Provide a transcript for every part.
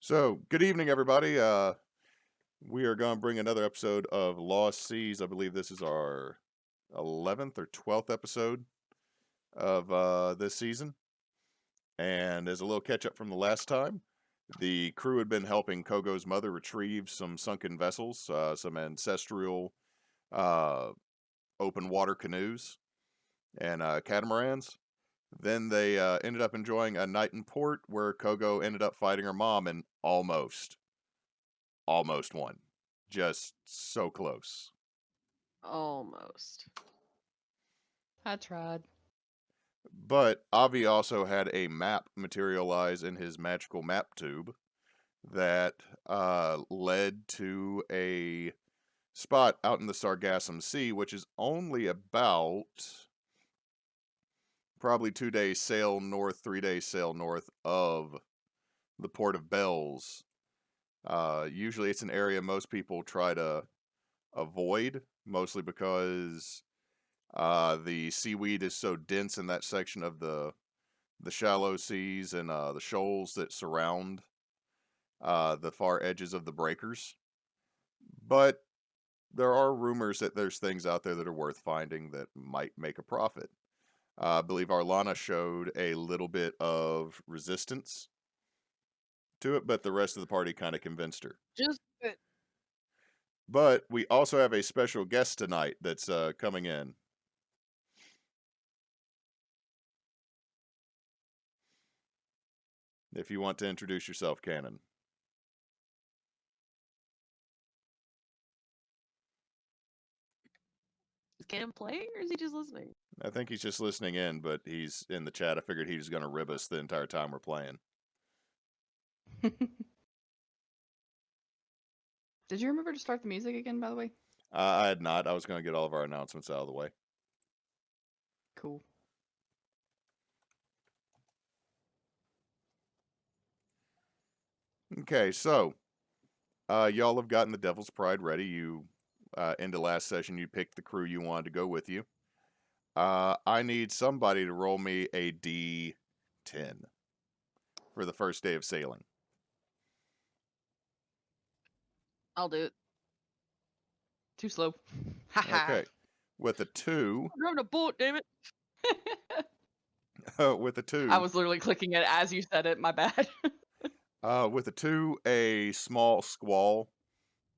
So, good evening, everybody. We are going to bring another episode of Lost Seas. I believe this is our 11th or 12th episode of this season. And as a little catch up from the last time, the crew had been helping Kogo's mother retrieve some sunken vessels, some ancestral uh, open water canoes and catamarans. Then they ended up enjoying a night in port where Kogo ended up fighting her mom and almost won. Just so close. Almost. I tried. But Avie also had a map materialize in his magical map tube that led to a spot out in the Sargassum Sea, which is only about probably 2 days sail north, 3 days sail north of the port of Bells. Usually it's an area most people try to avoid, mostly because the seaweed is so dense in that section of the shallow seas and the shoals that surround the far edges of the breakers. But there are rumors that there's things out there that are worth finding that might make a profit. I believe Arlana showed a little bit of resistance to it, but the rest of the party kind of convinced her. Just But we also have a special guest tonight that's coming in. If you want to introduce yourself, Cannon. is Cam playing or is he just listening? I think he's just listening in, but he's in the chat. I figured he was going to rib us the entire time we're playing. Did you remember to start the music again, by the way? I had not. I was going to get all of our announcements out of the way. Cool. Okay, so y'all have gotten the Devil's Pride ready. You, in the last session, you picked the crew you wanted to go with you. I need somebody to roll me a D10 for the first day of sailing. I'll do it. Too slow. Okay. With a 2, I'm driving a boat, damn it. with a 2, I was literally clicking it as you said it. My bad. with a 2, a small squall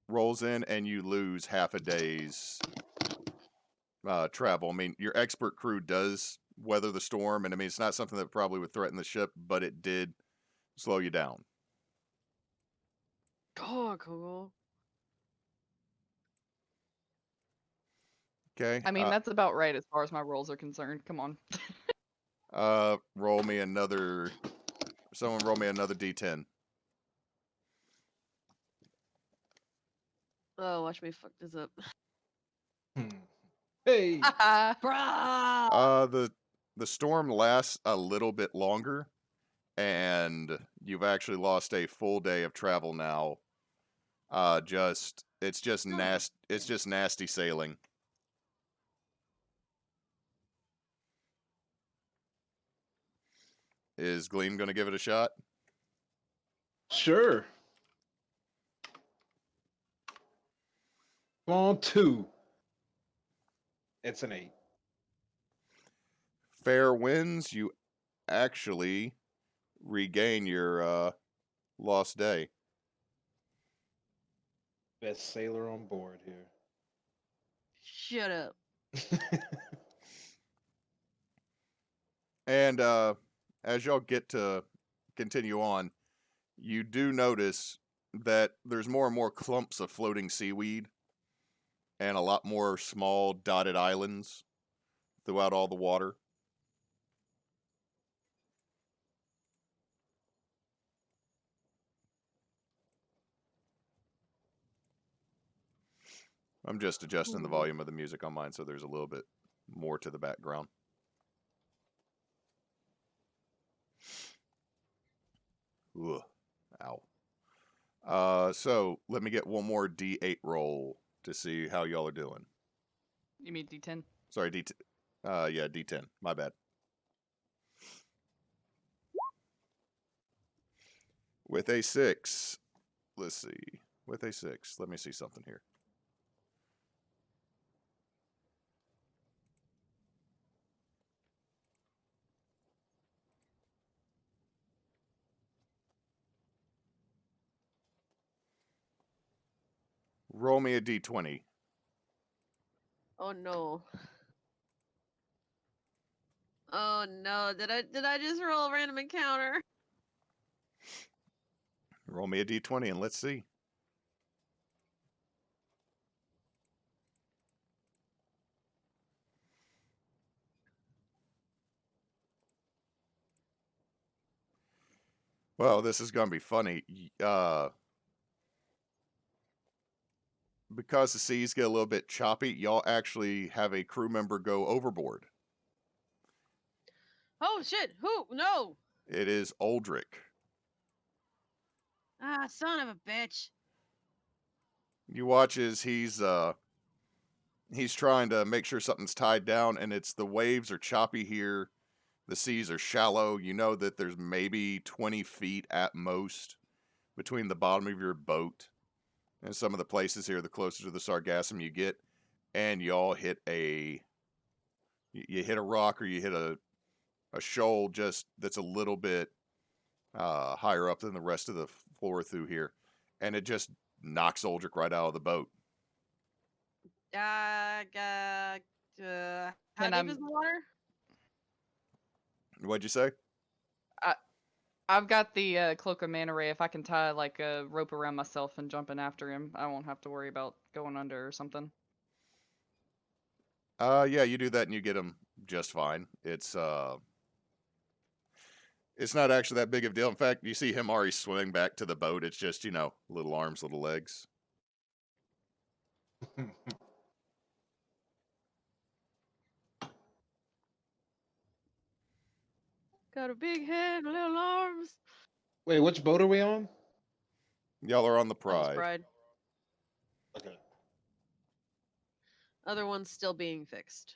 rolls in and you lose half a day's travel. I mean, your expert crew does weather the storm, and I mean, it's not something that probably would threaten the ship, but it did slow you down. God, Kogo. Okay. I mean, that's about right as far as my rolls are concerned. Come on. Roll me another. Someone roll me another D10. Oh, watch me fuck this up. Hey, Bruh! The storm lasts a little bit longer, and you've actually lost a full day of travel now. It's just nasty sailing. Is Gleam gonna give it a shot? sure. On 2. It's an 8. Fair winds. You actually regain your lost day. Best sailor on board here. Shut up. And as y'all get to continue on, you do notice that there's more and more clumps of floating seaweed and a lot more small dotted islands throughout all the water. I'm just adjusting the volume of the music on mine so there's a little bit more to the background. Ugh. Ow. So let me get one more D8 roll to see how y'all are doing. You mean D10? Sorry, D10. Yeah, D10. My bad. With a 6, let's see. With a 6, let me see something here. Roll me a d20. Oh no. Oh no. Did I just roll a random encounter? Roll me a d20 and let's see. Well, this is going to be funny. Because the seas get a little bit choppy, y'all actually have a crew member go overboard. Oh shit! Who? No! It is Aldrich. Ah, son of a bitch. You watch as he's trying to make sure something's tied down, and it's the waves are choppy here. The seas are shallow. You know that there's maybe 20 feet at most between the bottom of your boat and some of the places here, the closer to the Sargassum you get, and y'all hit you hit a rock or you hit a shoal just that's a little bit higher up than the rest of the floor through here, and it just knocks Aldrich right out of the boat. How Can deep is the water? What'd you say? I've got the cloak of manta ray. If I can tie like a rope around myself and jump in after him, I won't have to worry about going under or something. Yeah, you do that and you get him just fine. It's not actually that big of a deal. In fact, you see him already swimming back to the boat. It's just, little arms, little legs. Got a big head, little arms. Wait, which boat are we on? Y'all are on the Devil's Pride. Pride. Okay. Other one's still being fixed.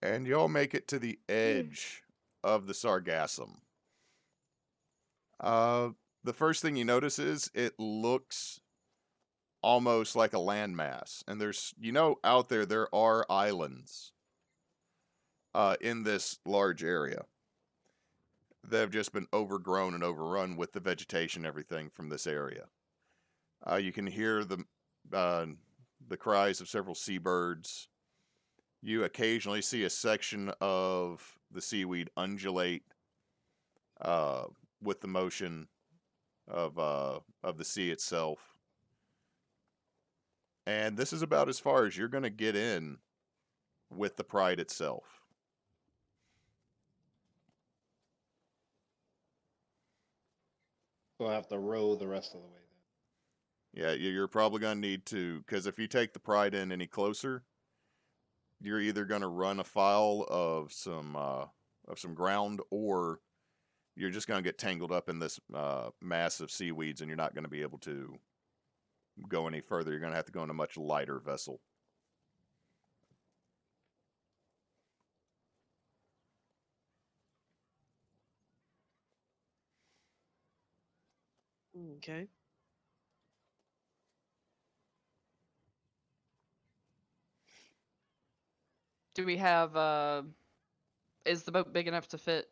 And y'all make it to the edge of the Sargassum. The first thing you notice is it looks almost like a landmass. And there's, out there are islands in this large area that have just been overgrown and overrun with the vegetation and everything from this area. You can hear the cries of several seabirds. You occasionally see a section of the seaweed undulate with the motion of the sea itself. And this is about as far as you're going to get in with the Pride itself. So I have to row the rest of the way then. Yeah, you're probably going to need to, because if you take the Pride in any closer, you're either going to run afoul of some ground, or you're just going to get tangled up in this mass of seaweeds, and you're not going to be able to go any further. You're going to have to go in a much lighter vessel. Okay. Do we have is the boat big enough to fit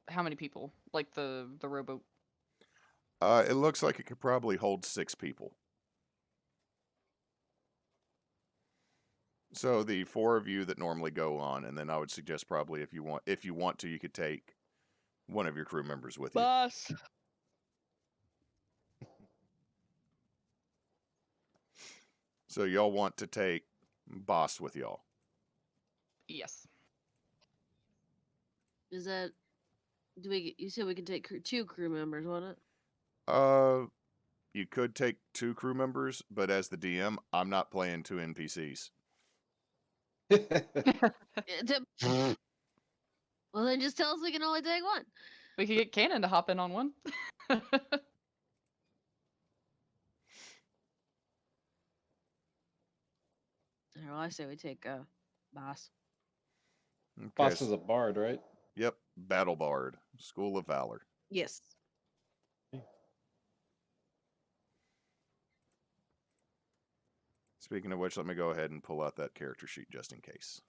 how many people? Like the rowboat? It looks like it could probably hold 6 people. So the 4 of you that normally go on, and then I would suggest probably if you want to, you could take one of your crew members with you. Boss. So y'all want to take Boss with y'all. Yes. Is that? You said we can take 2 crew members, wasn't You could take 2 crew members, but as the DM, I'm not playing 2 NPCs. it? Well, then just tell us we can only take 1. We could get Cannon to hop in on one. Well, I say we take Boss. Okay. Boss is a bard, right? Yep. Battle Bard. School of Valor. Yes. Speaking of which, let me go ahead and pull out that character sheet just in case.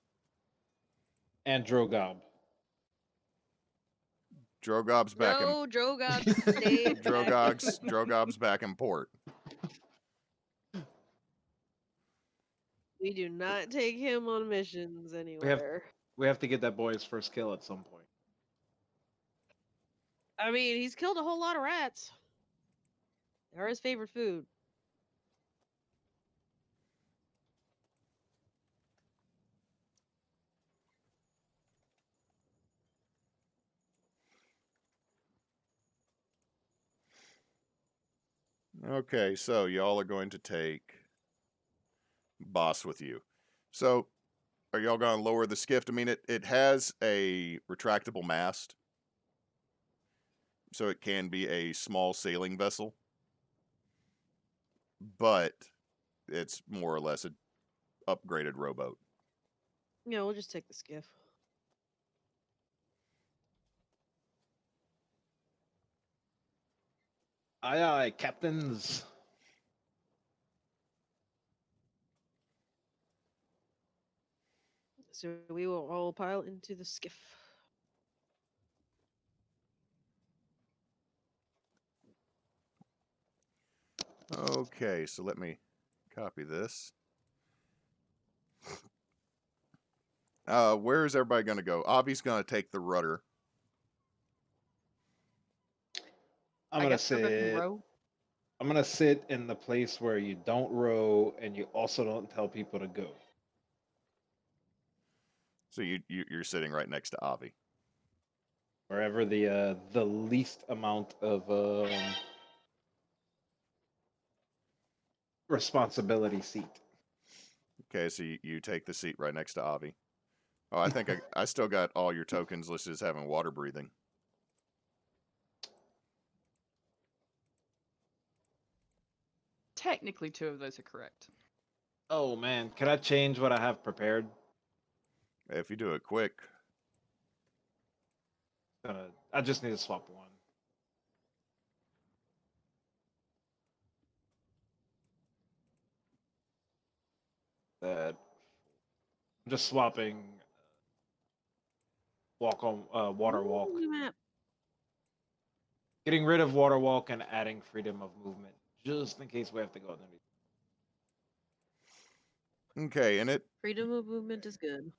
And Drogob. Drogob's back in No, Drogon stay back. Drogob's back in port. We do not take him on missions anywhere. We have to get that boy his first kill at some point. I mean, he's killed a whole lot of rats. They're his favorite food. Okay, so y'all are going to take Boss with you. So, are y'all going to lower the skiff? I mean, it has a retractable mast, so it can be a small sailing vessel, but it's more or less an upgraded rowboat. Yeah, we'll just take the skiff. Aye, aye, captains. So we will all pile into the skiff. Okay, so let me copy this. Where is everybody going to go? Avie's going to take the rudder. I'm I gonna guess everybody can sit. row. I'm gonna sit in the place where you don't row and you also don't tell people to go. So you're sitting right next to Avie. Wherever the least amount of responsibility seat. Okay, so you take the seat right next to Avie. Oh, I think I still got all your tokens listed as having water breathing. Technically, 2 of those are correct. Oh man, can I change what I have prepared? If you do it quick. I just need to swap one. That I'm just swapping walk on water walk. Ooh, new map. Getting rid of water walk and adding freedom of movement, just in case we have to go underneath. Okay, and Freedom of movement is good.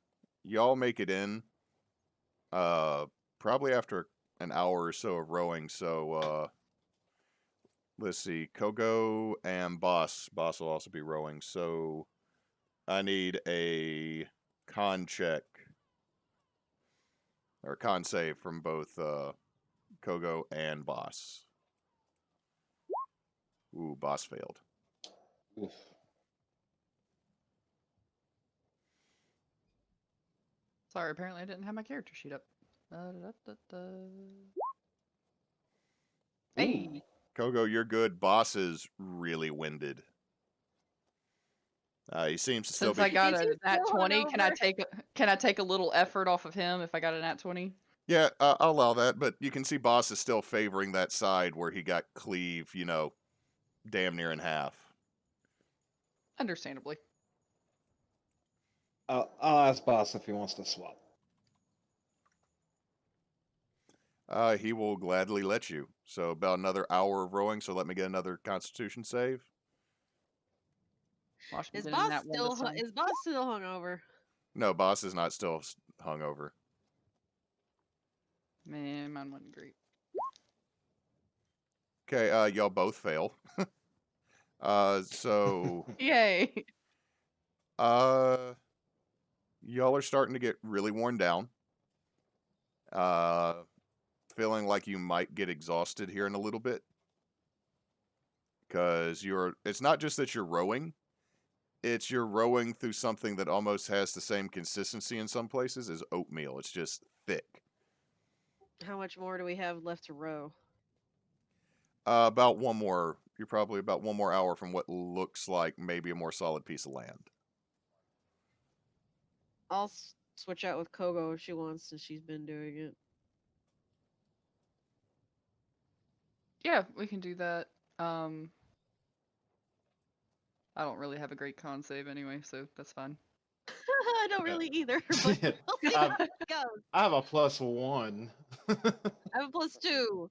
y'all make it in. Probably after an hour or so of rowing. So let's see, Kogo and Boss. Boss will also be rowing. So I need a con check or con save from both Kogo and Boss. Ooh, Boss failed. Oof. Sorry, apparently I didn't have my character sheet up. Da-da-da-da-da. Hey, Kogo, you're good. Boss is really winded. He seems to still since be. I got Is a he nat still 20, hungover? can I take a little effort off of him if I got a nat 20? Yeah, I'll allow that, but you can see Boss is still favoring that side where he got cleave, damn near in half. Understandably. I'll ask boss if he wants to swap. He will gladly let you. So about another hour of rowing, so let me get another Constitution save. Watch me Is get a boss nat 1 still this time. is boss still hungover? No, Boss is not still hungover. Man, mine wasn't great. Okay, y'all both fail. So Yay! y'all are starting to get really worn down. Feeling like you might get exhausted here in a little bit. Because it's not just that you're rowing, it's you're rowing through something that almost has the same consistency in some places as oatmeal. It's just thick. How much more do we have left to row? About one more. You're probably about one more hour from what looks like maybe a more solid piece of land. I'll switch out with Kogo if she wants, since she's been doing it. Yeah, we can do that. I don't really have a great con save anyway, so that's fine. I don't really either, but we'll see how it goes. I have a +1. I have a +2.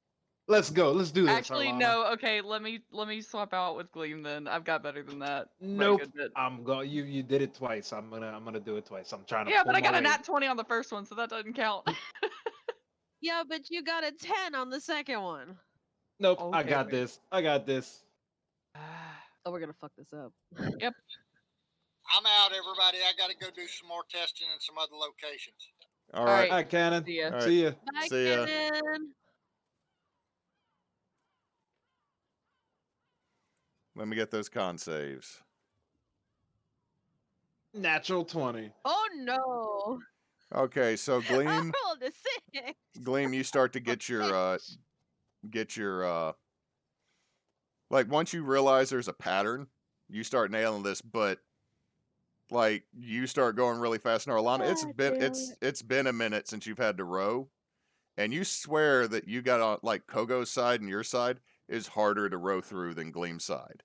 Let's go. Let's do this. Actually, Arlana. no. Okay, let me swap out with Gleam then. I've got better than that. by a Nope. good bit. I'm going. You did it twice. I'm gonna do it twice. I'm trying to. Yeah, pull but I got my a weight. nat 20 on the first one, so that doesn't count. Yeah, but you got a 10 on the second one. Nope. I Okay, got wait. this. I got this. Oh, we're gonna fuck this up. Yep. I'm out, everybody. I got to go do some more testing in some other locations. All All right. right. Hi, Cannon. See ya. All right. See ya. Bye, See ya. Cannon. Let me get those con saves. Natural 20. Oh no! Okay, so I Gleam, rolled a 6. Gleam, you start to get your like once you realize there's a pattern, you start nailing this, but like you start going really fast. Now, Arlana, it's been a minute since you've had to row, and you swear that you got on like Kogo's side and your side is harder to row through than Gleam's side.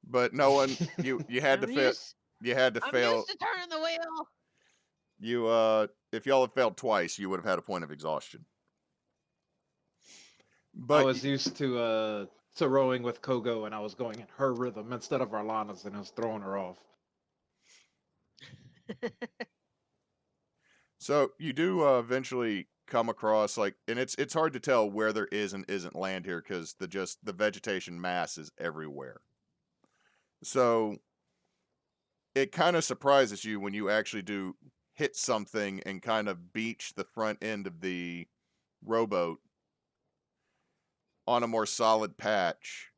But no one, you had to fail. You had to I'm fail. used to turning the wheel. You if y'all had failed twice, you would have had a point of exhaustion. I But was used to rowing with Kogo, and I was going in her rhythm instead of Arlana's, and it was throwing her off. so you do eventually come across like, and it's hard to tell where there is and isn't land here because the vegetation mass is everywhere. So it kind of surprises you when you actually do hit something and kind of beach the front end of the rowboat on a more solid patch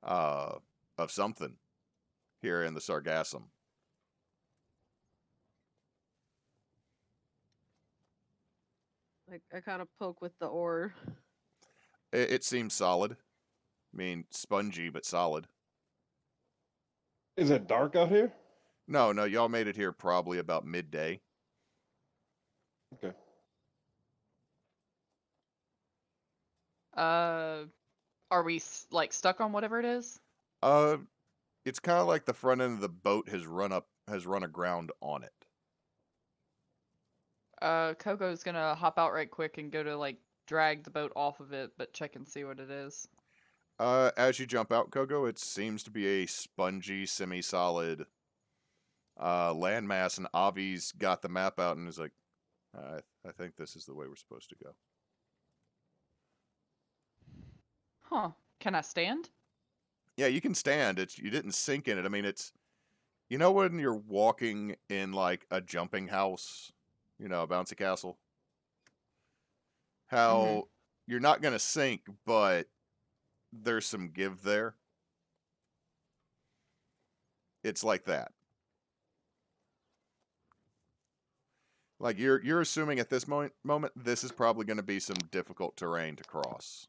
of something here in the Sargassum. I kind of poke with the oar. It seems solid. I mean, spongy but solid. Is it dark out here? No, y'all made it here probably about midday. Okay. Are we like stuck on whatever it is? It's kind of like the front end of the boat has run aground on it. Kogo's gonna hop out right quick and go to like drag the boat off of it, but check and see what it is. As you jump out, Kogo, it seems to be a spongy, semi-solid landmass, and Avie's got the map out and is like, I think this is the way we're supposed to go. Huh. Can I stand? Yeah, you can stand. You didn't sink in it. I mean, it's, you know, when you're walking in like a jumping house, you know, a bouncy castle, how you're not gonna sink, but there's some give there. It's like that. Like you're assuming at this moment this is probably going to be some difficult terrain to cross.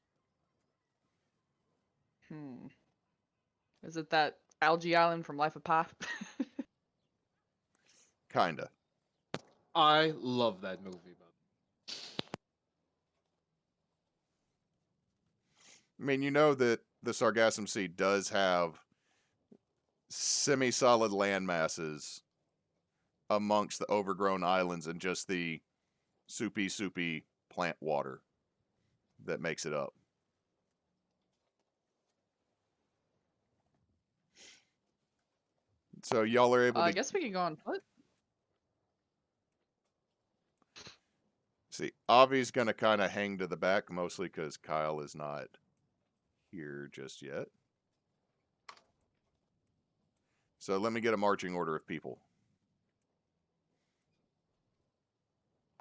Is it that algae island from Life of Pi? Kinda. I love that movie. I mean, you know that the Sargassum Sea does have semi-solid land masses amongst the overgrown islands and just the soupy plant water that makes it up. So y'all are able to I guess we can go on foot. see. Avie's gonna kind of hang to the back, mostly because Kyle is not here just yet. So let me get a marching order of people.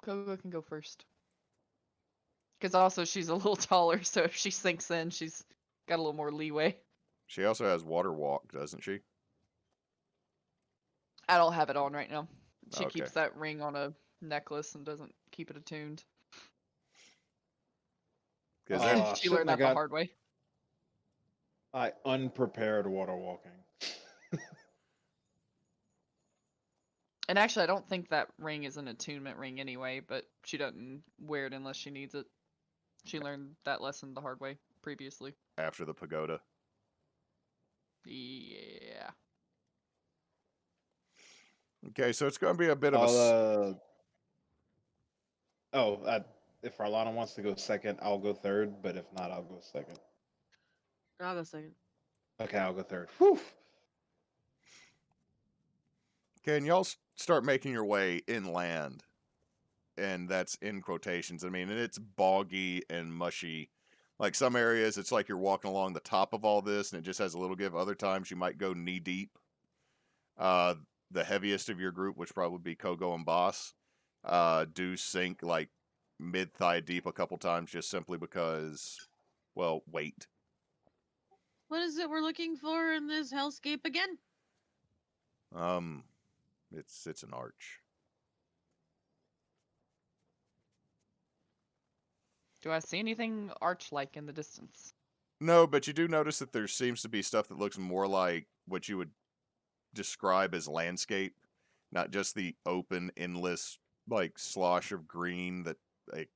Kogo can go first. Because also she's a little taller, so if she sinks in, she's got a little more leeway. She also has water walk, doesn't she? I don't have it on right now. She Okay. keeps that ring on a necklace and doesn't keep it attuned. Because She shouldn't learned have that the got- hard way. I unprepared water walking. And actually, I don't think that ring is an attunement ring anyway, but she doesn't wear it unless she needs it. She learned that lesson the hard way previously. After the pagoda. Yeah. Okay, so it's going to be a bit of a. If Arlana wants to go second, I'll go third. But if not, I'll go second. I'll go second. Okay, I'll go third. Whew. Okay, and y'all start making your way inland, and that's in quotations. I mean, and it's boggy and mushy. Like some areas, it's like you're walking along the top of all this, and it just has a little give. Other times, you might go knee deep. The heaviest of your group, which probably be Kogo and Boss, do sink like mid thigh deep a couple times, just simply because, well, weight. What is it we're looking for in this hellscape again? It's an arch. Do I see anything arch-like in the distance? No, but you do notice that there seems to be stuff that looks more like what you would describe as landscape, not just the open, endless, like slosh of green that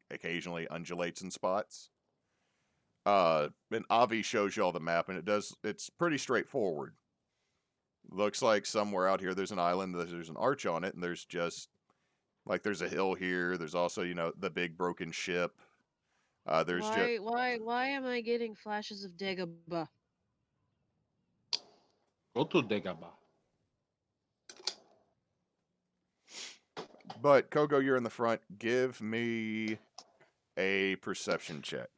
occasionally undulates in spots. And Avie shows you all the map, and it's pretty straightforward. Looks like somewhere out here there's an island, there's an arch on it, and there's just like there's a hill here. There's also, the big broken ship. There's just Why am I getting flashes of Dagobah? Go to Dagobah. But Kogo, you're in the front. Give me a perception check.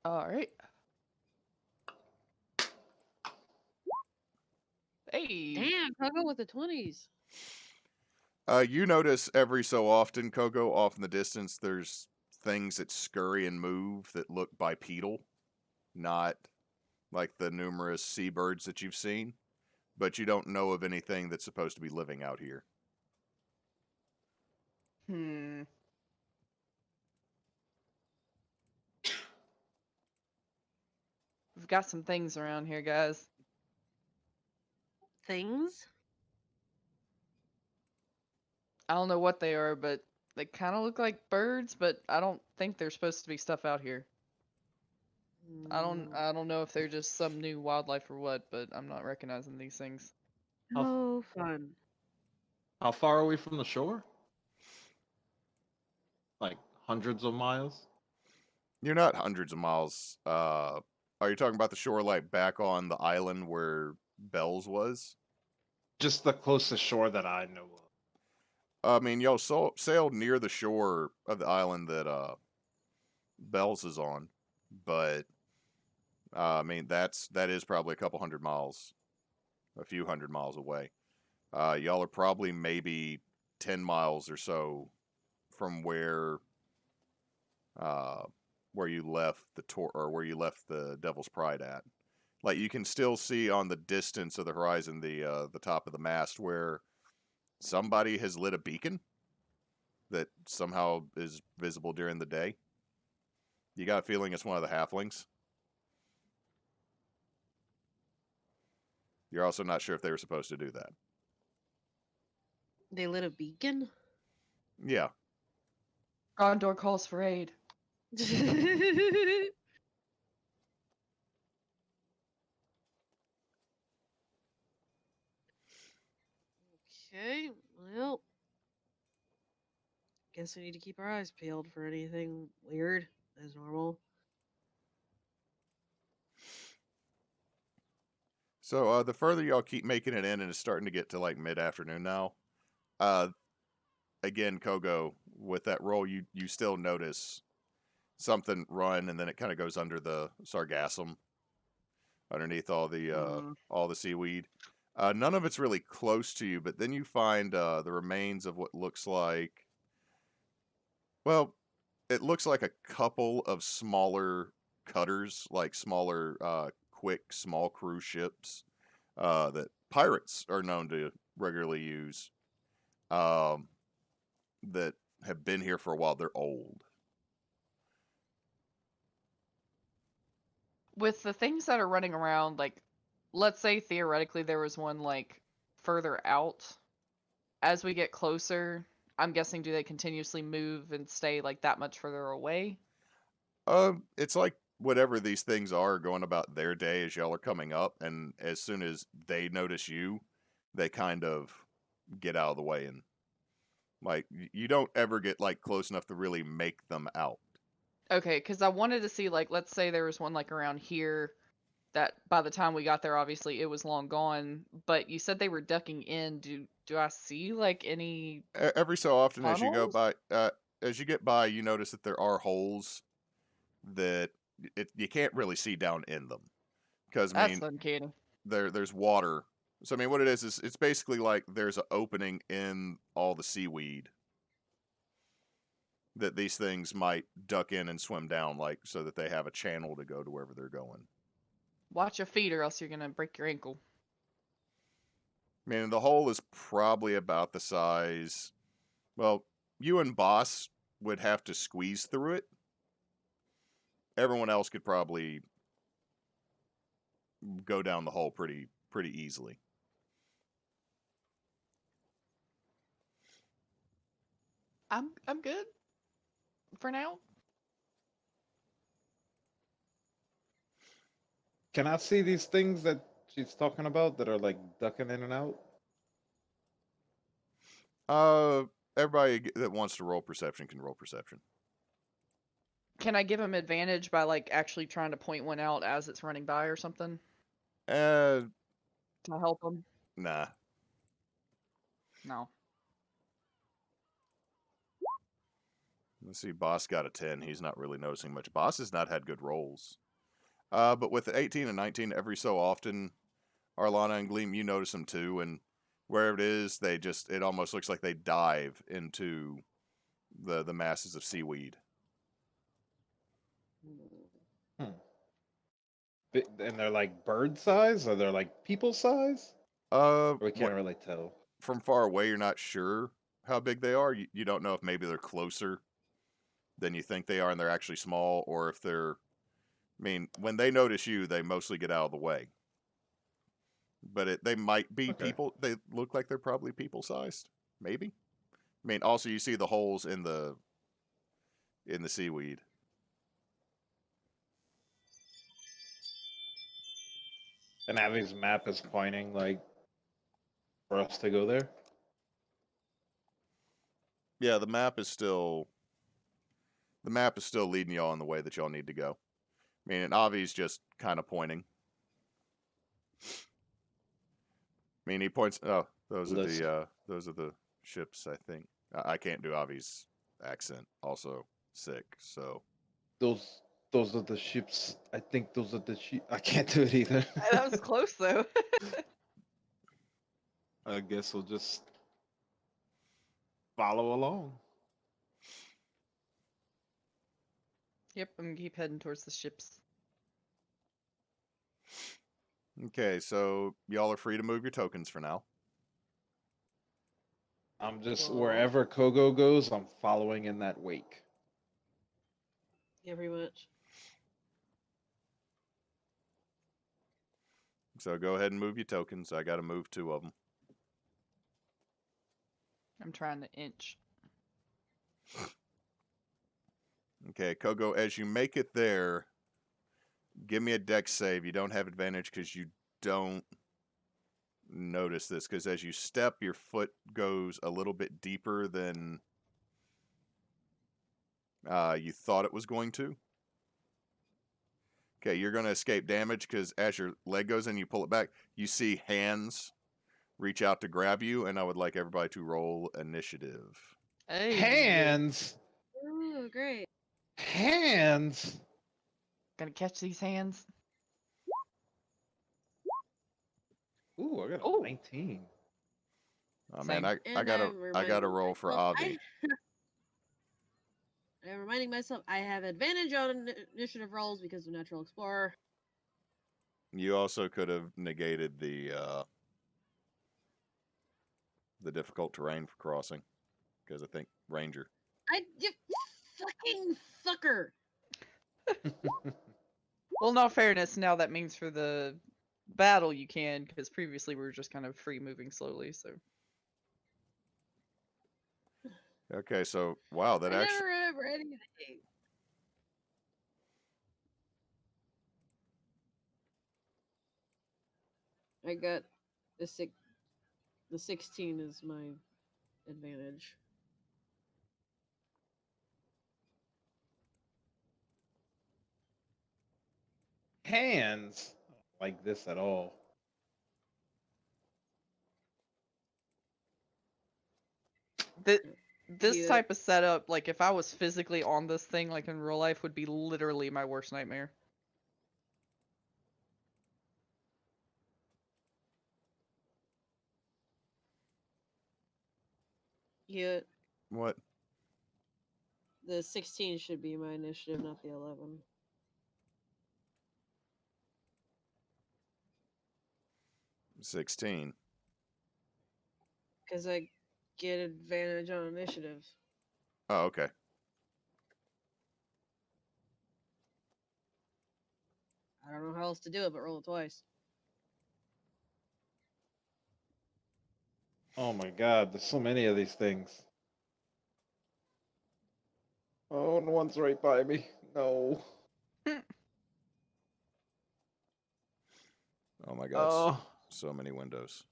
Alright. Hey! Damn, Kogo with the 20s. You notice every so often, Kogo, off in the distance, there's things that scurry and move that look bipedal, not like the numerous seabirds that you've seen. But you don't know of anything that's supposed to be living out here. Hmm. We've got some things around here, guys. Things? I don't know what they are, but they kind of look like birds, but I don't think they're supposed to be stuff out here. I don't know if they're just some new wildlife or what, but I'm not recognizing these things. Oh, fun. How far are we from the shore? Like hundreds of miles? You're not hundreds of miles. Are you talking about the shore, like back on the island where Bells was? Just the closest shore that I know of. I mean, y'all sailed near the shore of the island that Bells is on, but I mean that is probably a couple hundred miles, a few hundred miles away. Y'all are probably maybe 10 miles or so from where you left the tour, or where you left the Devil's Pride at. Like you can still see on the distance of the horizon the top of the mast where somebody has lit a beacon that somehow is visible during the day. You got a feeling it's one of the halflings. You're also not sure if they were supposed to do that. They lit a beacon? Yeah. Gondor calls for aid. Okay, well, guess we need to keep our eyes peeled for anything weird as normal. So the further y'all keep making it in, and it's starting to get to like mid-afternoon now. Again, Kogo, with that roll, you still notice something run, and then it kind of goes under the sargassum, underneath all the seaweed. None of it's really close to you, but then you find the remains of what looks like, well, it looks like a couple of smaller cutters, like smaller, quick, small cruise ships that pirates are known to regularly use, that have been here for a while. They're old. With the things that are running around, like, let's say theoretically there was one, like, further out. As we get closer, I'm guessing, do they continuously move and stay like that much further away? It's like whatever these things are going about their day as y'all are coming up, and as soon as they notice you, they kind of get out of the way, and like you don't ever get like close enough to really make them out. Okay, because I wanted to see, like, let's say there was one like around here that by the time we got there, obviously it was long gone. But you said they were ducking in. Do I see like any Every so often, as you go tunnels? by, as you get by, you notice that there are holes that you can't really see down in them because I That's mean uncanny. there's water. So I mean, what it is it's basically like there's an opening in all the seaweed that these things might duck in and swim down, like so that they have a channel to go to wherever they're going. Watch your feet, or else you're gonna break your ankle. I mean, the hole is probably about the size. Well, you and Boss would have to squeeze through it. Everyone else could probably go down the hole pretty easily. I'm good for now. Can I see these things that she's talking about that are like ducking in and out? Uh, everybody that wants to roll perception can roll perception. Can I give him advantage by like actually trying to point one out as it's running by or something Uh, to help him? nah. No. Let's see. Boss got a 10. He's not really noticing much. Boss has not had good rolls. But with the 18 and 19, every so often, Arlana and Gleam, you notice them too, and wherever it is, it almost looks like they dive into the masses of seaweed. Hmm. And they're like bird size, or they're like people size? Or we can't really tell. From far away, you're not sure how big they are. You don't know if maybe they're closer than you think they are and they're actually small, or if they're. I mean, when they notice you, they mostly get out of the way. But they might be Okay. people. They look like they're probably people sized. Maybe. I mean, also you see the holes in the seaweed. And Avie's map is pointing like for us to go there. Yeah, the map is still leading y'all in the way that y'all need to go. I mean, and Avie's just kind of pointing. I mean, he points. Oh, those are the ships. I think I can't do Avie's accent. Also sick. So Those are the ships. I think those are the sheep. I can't do it either. That was close though. I guess we'll just follow along. Yep, I'm gonna keep heading towards the ships. okay, so y'all are free to move your tokens for now. I'm just Cool. wherever Kogo goes, I'm following in that wake. Yeah, pretty much. So go ahead and move your tokens. I got to move 2 of them. I'm trying to inch. Okay, Kogo, as you make it there, give me a dex save. You don't have advantage because you don't notice this. Because as you step, your foot goes a little bit deeper than you thought it was going to. Okay, you're going to escape damage because as your leg goes in, you pull it back. You see hands reach out to grab you, and I would like everybody to roll initiative. Hey. Hands! Ooh, great. Hands! Gonna catch these hands. Ooh, I got a Ooh. 19. Oh man, Same. I gotta reminding roll for myself Avie. I'm reminding myself I have advantage on initiative rolls because of Natural Explorer. You also could have negated the difficult terrain for crossing, because I think Ranger. You fucking fucker. Well, in all fairness, now that means for the battle, you can, because previously we were just kind of free moving slowly. So Okay, so wow, that I actually. never remember anything. I got the 16 is my advantage. Hands. I don't like this at all. this Yeah. type of setup, like if I was physically on this thing, like in real life, would be literally my worst nightmare. Yeah, What? the 16 should be my initiative, not the 11. $16. Because I get advantage on initiative. Oh, okay. I don't know how else to do it, but roll it twice. Oh my god, there's so many of these things. Oh, and one's right by me. No. Oh my god, Oh, so many windows.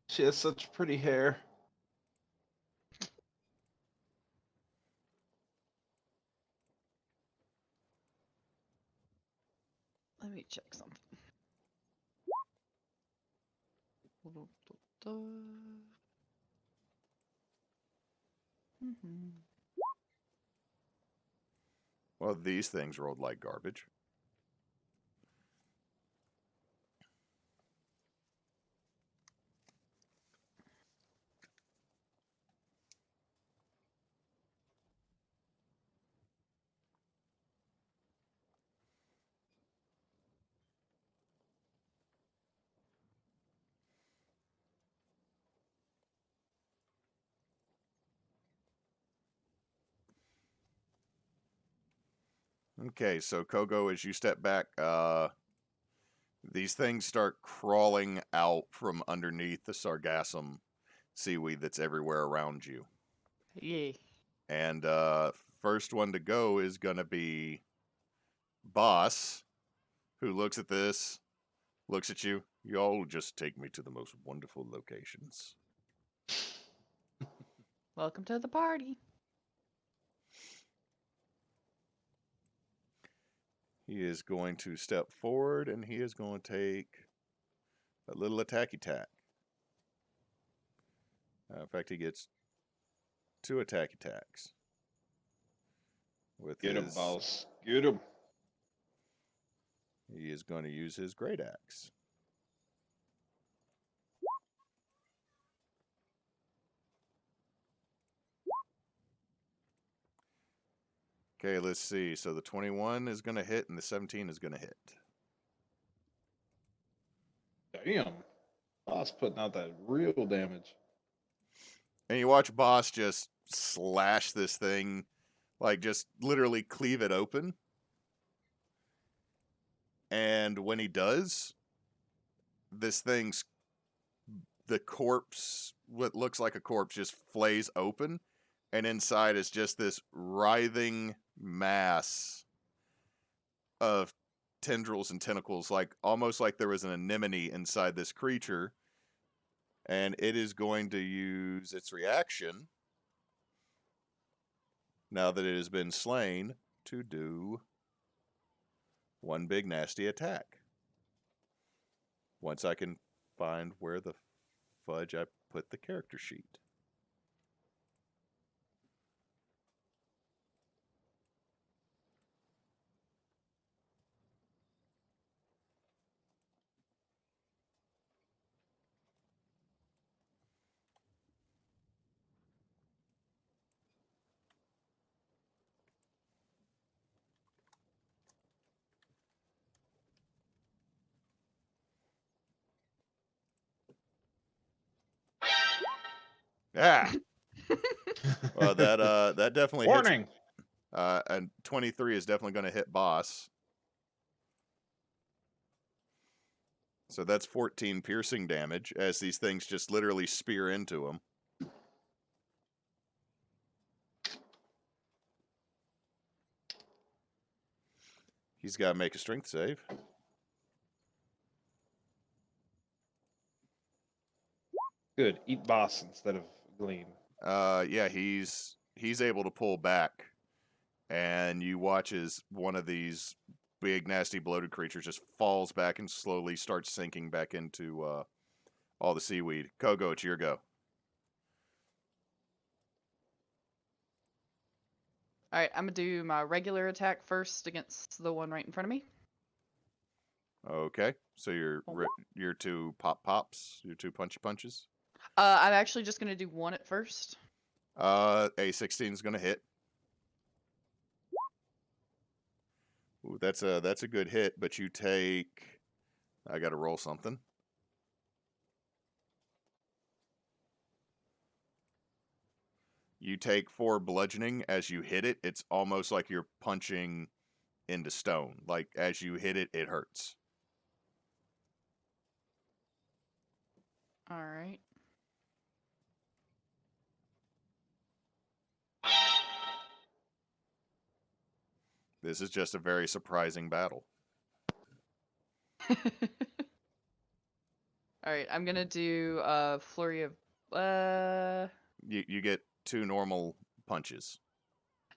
she has such pretty hair. Let me check something. Well, these things rolled like garbage. Okay, so Kogo, as you step back, these things start crawling out from underneath the Sargassum seaweed that's everywhere around you. Yeah. And first one to go is going to be Boss, who looks at this, looks at you. Y'all just take me to the most wonderful locations. Welcome to the party. He is going to step forward and he is going to take a little attacky tack. In fact, he gets 2 attack attacks. With Get him, his, boss. Get him. he is going to use his great axe. Okay, let's see. So the 21 is going to hit and the 17 is going to hit. Damn. Boss putting out that real damage. And you watch Boss just slash this thing, like just literally cleave it open. And when he does, this thing's, the corpse, what looks like a corpse, just flays open. And inside is just this writhing mass of tendrils and tentacles, like almost like there was an anemone inside this creature. And it is going to use its reaction, now that it has been slain, to do one big nasty attack. Once I can find where the fudge I put the character sheet. Yeah. Well, that definitely Warning. hits. And 23 is definitely going to hit Boss. So that's 14 piercing damage as these things just literally spear into him. He's got to make a strength save. Good. Eat boss instead of Gleam. Yeah, he's able to pull back, and you watch as one of these big, nasty, bloated creatures just falls back and slowly starts sinking back into all the seaweed. Kogo, it's your go. Alright, I'm gonna do my regular attack first against the one right in front of me. Okay, so your two pops, your two punchy punches. I'm actually just gonna do one at first. A 16 is gonna hit. Ooh, that's a good hit, but you take. I got to roll something. You take 4 bludgeoning as you hit it. It's almost like you're punching into stone. Like as you hit it, it hurts. Alright. This is just a very surprising battle. Alright, I'm gonna do flurry of You get 2 normal punches.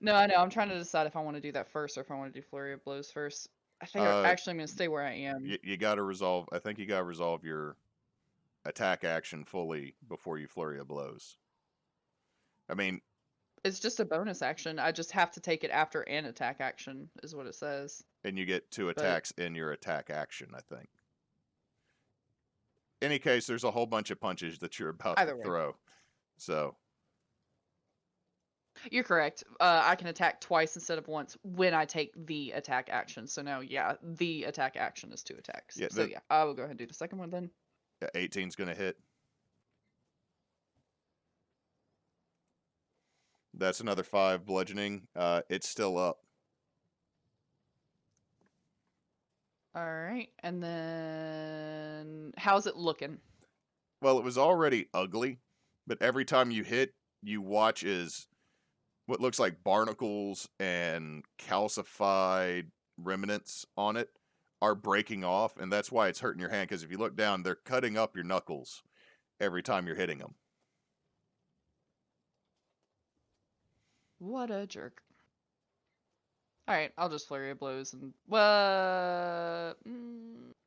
No, I know. I'm trying to decide if I want to do that first or if I want to do flurry of blows first. I think actually I'm gonna stay where I am. You got to resolve. I think you got to resolve your attack action fully before you flurry of blows. I mean, It's just a bonus action. I just have to take it after an attack action, is what it says. and you get 2 attacks in your attack action, I think. Any case, there's a whole bunch of punches that you're about to throw. So you're correct. I can attack twice instead of once when I take the attack action. So now, yeah, the attack action is 2 attacks. Yeah, so yeah, I will go ahead and do the second one then. 18's gonna hit. That's another 5 bludgeoning. It's still up. All right, and then how's it looking? Well, it was already ugly, but every time you hit, you watch as what looks like barnacles and calcified remnants on it are breaking off, and that's why it's hurting your hand, because if you look down, they're cutting up your knuckles every time you're hitting them. What a jerk. Alright, I'll just flurry of blows and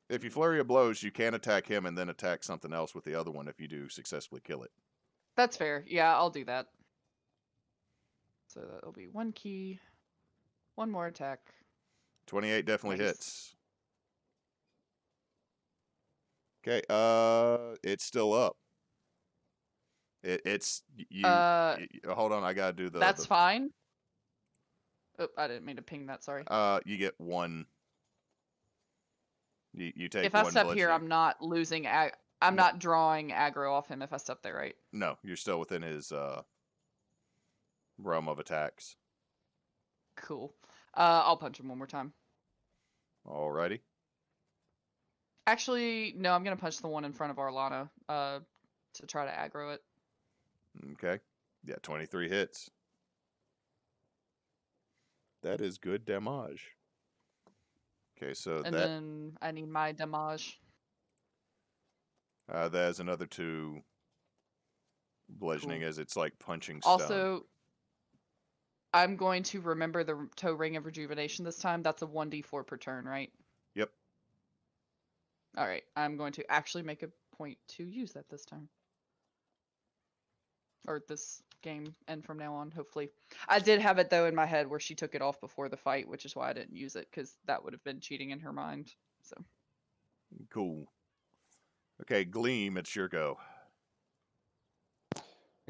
If you flurry of blows, you can attack him and then attack something else with the other one if you do successfully kill it. That's fair. Yeah, I'll do that. So that'll be 1 key, 1 more attack. 28 definitely Nice. hits. Okay, it's still up. It's you. Hold on, I gotta do the. That's fine. Oh, I didn't mean to ping that. Sorry. You get 1. You take. If I 1 step here, bludgeoning. I'm not losing. I'm not drawing aggro off him if I step there, right? No, you're still within his realm of attacks. Cool. I'll punch him 1 more time. Alrighty. Actually, no, I'm gonna punch the one in front of Arlana. To try to aggro it. Okay. Yeah, 23 hits. That is good damage. Okay, so and then I need my damage. There's another 2 bludgeoning as it's like punching stone. Also, I'm going to remember the toe ring of rejuvenation this time. That's a 1d4 per turn, right? Yep. Alright, I'm going to actually make a point to use that this time. Or this game, and from now on, hopefully. I did have it, though, in my head where she took it off before the fight, which is why I didn't use it, because that would have been cheating in her mind. So. Cool. Okay, Gleam, it's your go.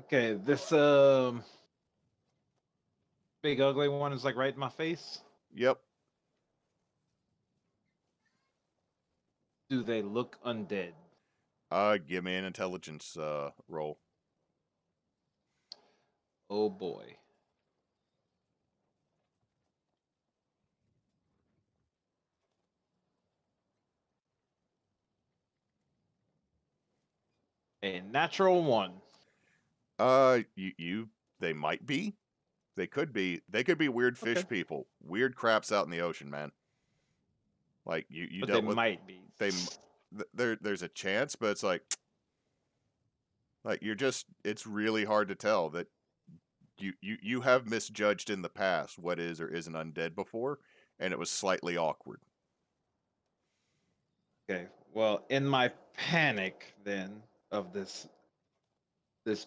Okay, this big ugly one is like right in my face. Yep. Do they look undead? Give me an intelligence roll. Oh boy. A natural 1. They might be. They could be. They could be weird fish Okay. people. Weird craps out in the ocean, man. Like you But dealt they with. might be. There's a chance, but it's like you're just. It's really hard to tell that you have misjudged in the past what is or isn't undead before, and it was slightly awkward. Okay. Well, in my panic then of this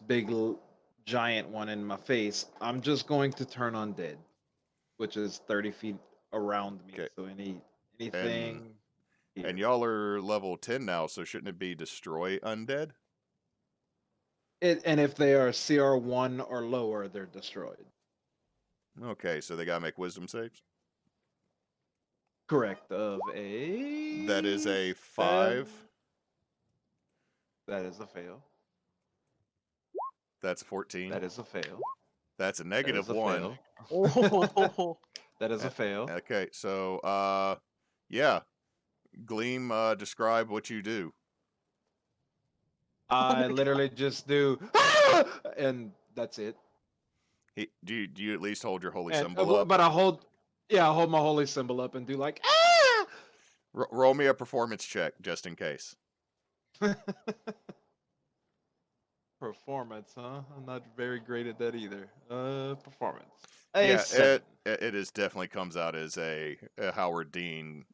big giant one in my face, I'm just going to turn undead, which is 30 feet around me. Okay. So anything. And y'all are level 10 now, so shouldn't it be destroy undead? And if they are CR1 or lower, they're destroyed. Okay, so they gotta make wisdom saves. Correct. Of a. That is a 5. That is a fail. That's a 14. That is a fail. That's a That is a -1. fail. Oh. That is a fail. Okay, so yeah, Gleam, describe what you do. I my literally just do, "Ah!" and that's it. Do you at least hold your holy And, symbol up? but I hold my holy symbol up and do like, ah! Roll me a performance check just in case. Performance, huh? I'm not very great at that either. Performance. Yeah, 7. it is definitely comes out as a Howard Dean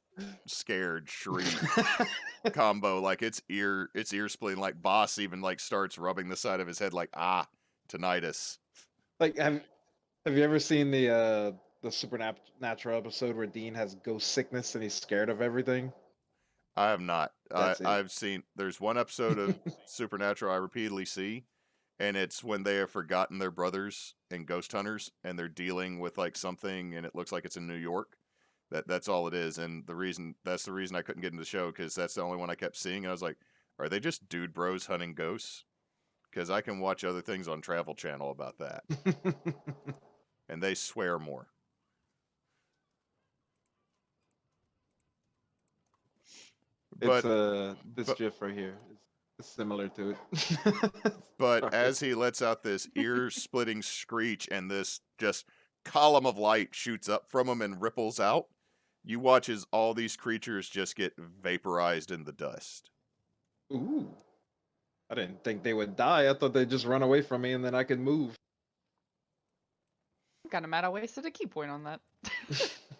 scared shriek combo. Like it's ear splitting. Like Boss even like starts rubbing the side of his head like tinnitus. Like have you ever seen the Supernatural episode where Dean has ghost sickness and he's scared of everything? I have not. That's it. I've seen. There's one episode of Supernatural I repeatedly see, and it's when they have forgotten their brothers and ghost hunters, and they're dealing with like something, and it looks like it's in New York. That's all it is, and that's the reason I couldn't get into the show because that's the only one I kept seeing. And I was like, are they just dude bros hunting ghosts? Because I can watch other things on Travel Channel about that, and they swear more. It's But this but, GIF right here is similar to it. but Sorry. as he lets out this ear-splitting screech and this just column of light shoots up from him and ripples out, you watch as all these creatures just get vaporized in the dust. Ooh. I didn't think they would die. I thought they'd just run away from me and then I could move. I'm kind of mad I wasted a key point on that.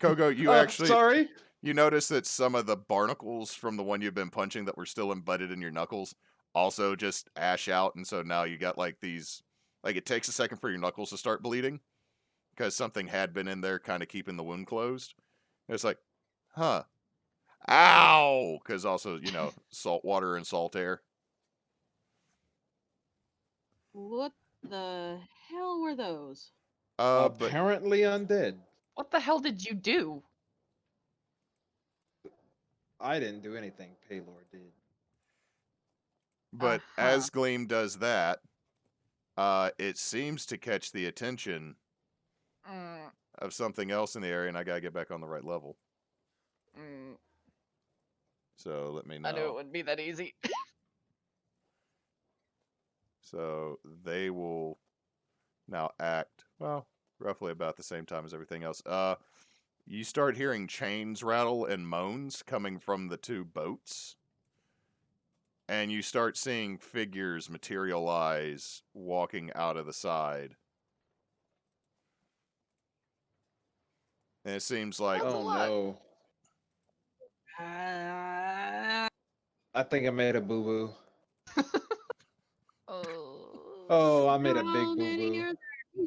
Kogo, you actually sorry. you notice that some of the barnacles from the one you've been punching that were still embedded in your knuckles also just ash out, and so now you got like these, like it takes a second for your knuckles to start bleeding because something had been in there kind of keeping the wound closed. And it's like, huh, ow, because also, salt water and salt air. What the hell were those? But Apparently undead. What the hell did you do? I didn't do anything. Pelor did. But as Gleam does that, it seems to catch the attention of something else in the area, and I gotta get back on the right level. So let me know. I knew it wouldn't be that easy. So they will now act, well, roughly about the same time as everything else. You start hearing chains rattle and moans coming from the two boats. And you start seeing figures materialize walking out of the side. And it seems like... That's a Oh lot. no. Ah. I think I made a boo-boo. Oh. Oh, I made a How big many boo-boo. are there?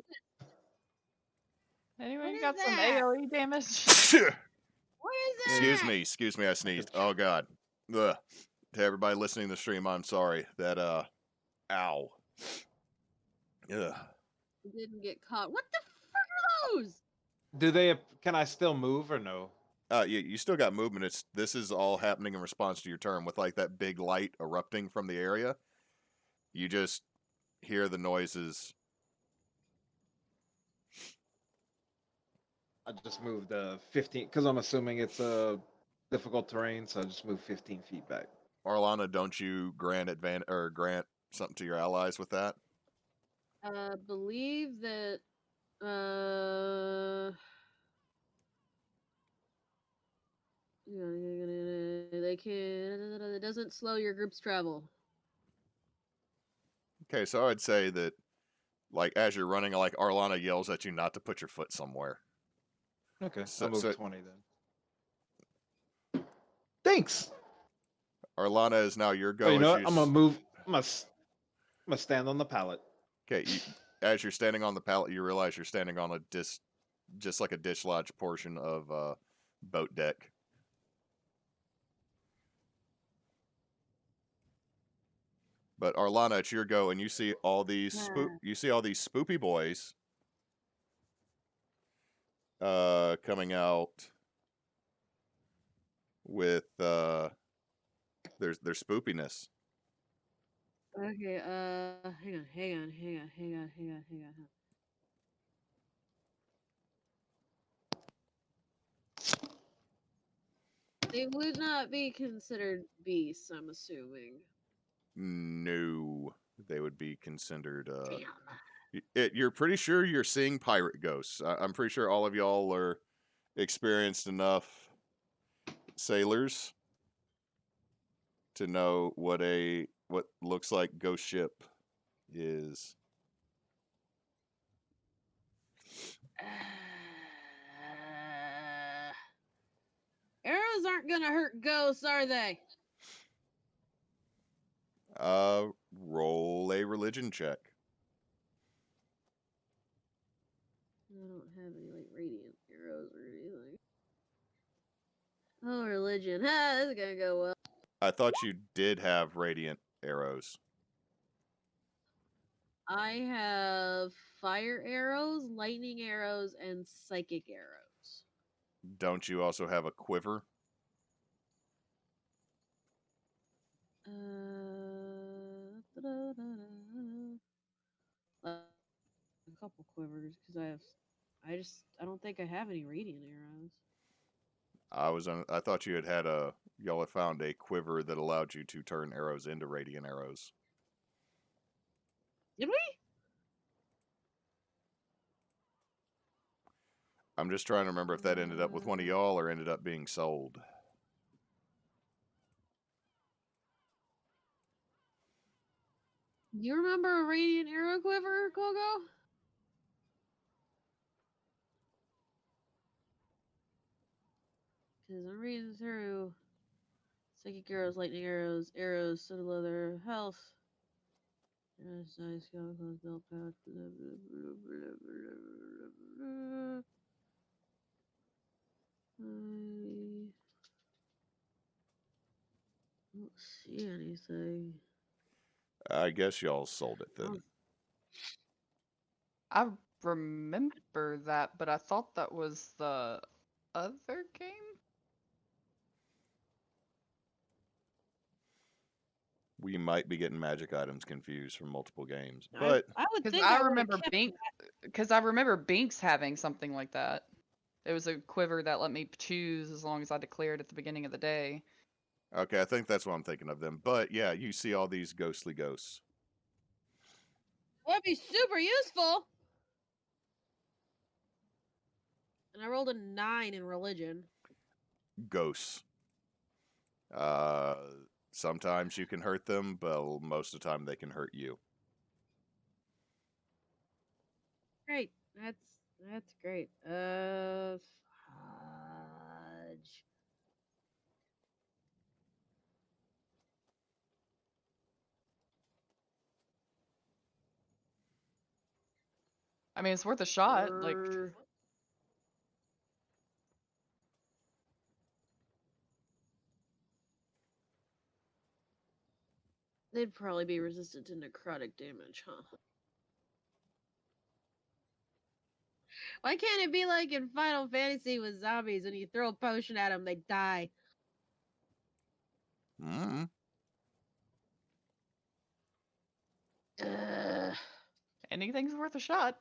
Anyone What is got some that? AoE damage? What is that? Excuse me, I sneezed. Oh god. Ugh. To everybody listening to the stream, I'm sorry. That ow. Ugh. Didn't get caught. What the fuck are those? Can I still move or no? You still got movement. This is all happening in response to your turn with like that big light erupting from the area. You just hear the noises. I just moved 15 because I'm assuming it's a difficult terrain, so I just moved 15 feet back. Arlana, don't you grant something to your allies with that? Believe that they can. It doesn't slow your group's travel. Okay, so I'd say that, like, as you're running, like, Arlana yells at you not to put your foot somewhere. Okay, So- I'll move so- 20 then. Thanks. Arlana is now your go. Oh, you know as what? I'm gonna move. I'm gonna stand on the pallet. Okay, as you're standing on the pallet, you realize you're standing on a just like a dislodged portion of boat deck. But Arlana, it's your go, and you see all these spoopy boys coming out with their spoopiness. Okay, hang on. They would not be considered beasts, I'm assuming. No, they would be considered. Damn. You're pretty sure you're seeing pirate ghosts. I'm pretty sure all of y'all are experienced enough sailors to know what looks like ghost ship is. Arrows aren't gonna hurt ghosts, are they? Roll a religion check. I don't have any like radiant arrows or anything. Oh, religion. Ha, this is gonna go well. I thought you did have radiant arrows. I have fire arrows, lightning arrows, and psychic arrows. Don't you also have a quiver? A couple quivers because I don't think I have any radiant arrows. I thought y'all had found a quiver that allowed you to turn arrows into radiant arrows. Did we? I'm just trying to remember if that ended up with one of y'all or ended up being sold. You remember a radiant arrow quiver, Kogo? Because I'm reading through psychic arrows, lightning arrows, arrows, soda leather, health. Size, skeleton, belt pouch. I don't see anything. I guess y'all sold it then. I remember that, but I thought that was the other game. We might be getting magic items confused from multiple games, but I would Because think I I would've remember kept Binks. Because I remember Binks having something like that. It was a quiver that let me choose as long as I declared at the beginning of the day. okay, I think that's what I'm thinking of them. But yeah, you see all these ghostly ghosts. That'd be super useful. And I rolled a 9 in religion. Ghosts. Sometimes you can hurt them, but most of the time they can hurt you. Great. That's great. Fudge. I mean, it's worth a shot. Like, They'd probably be resistant to necrotic damage, huh? Why can't it be like in Final Fantasy with zombies? When you throw a potion at them, they die. Mm-hmm. anything's worth a shot.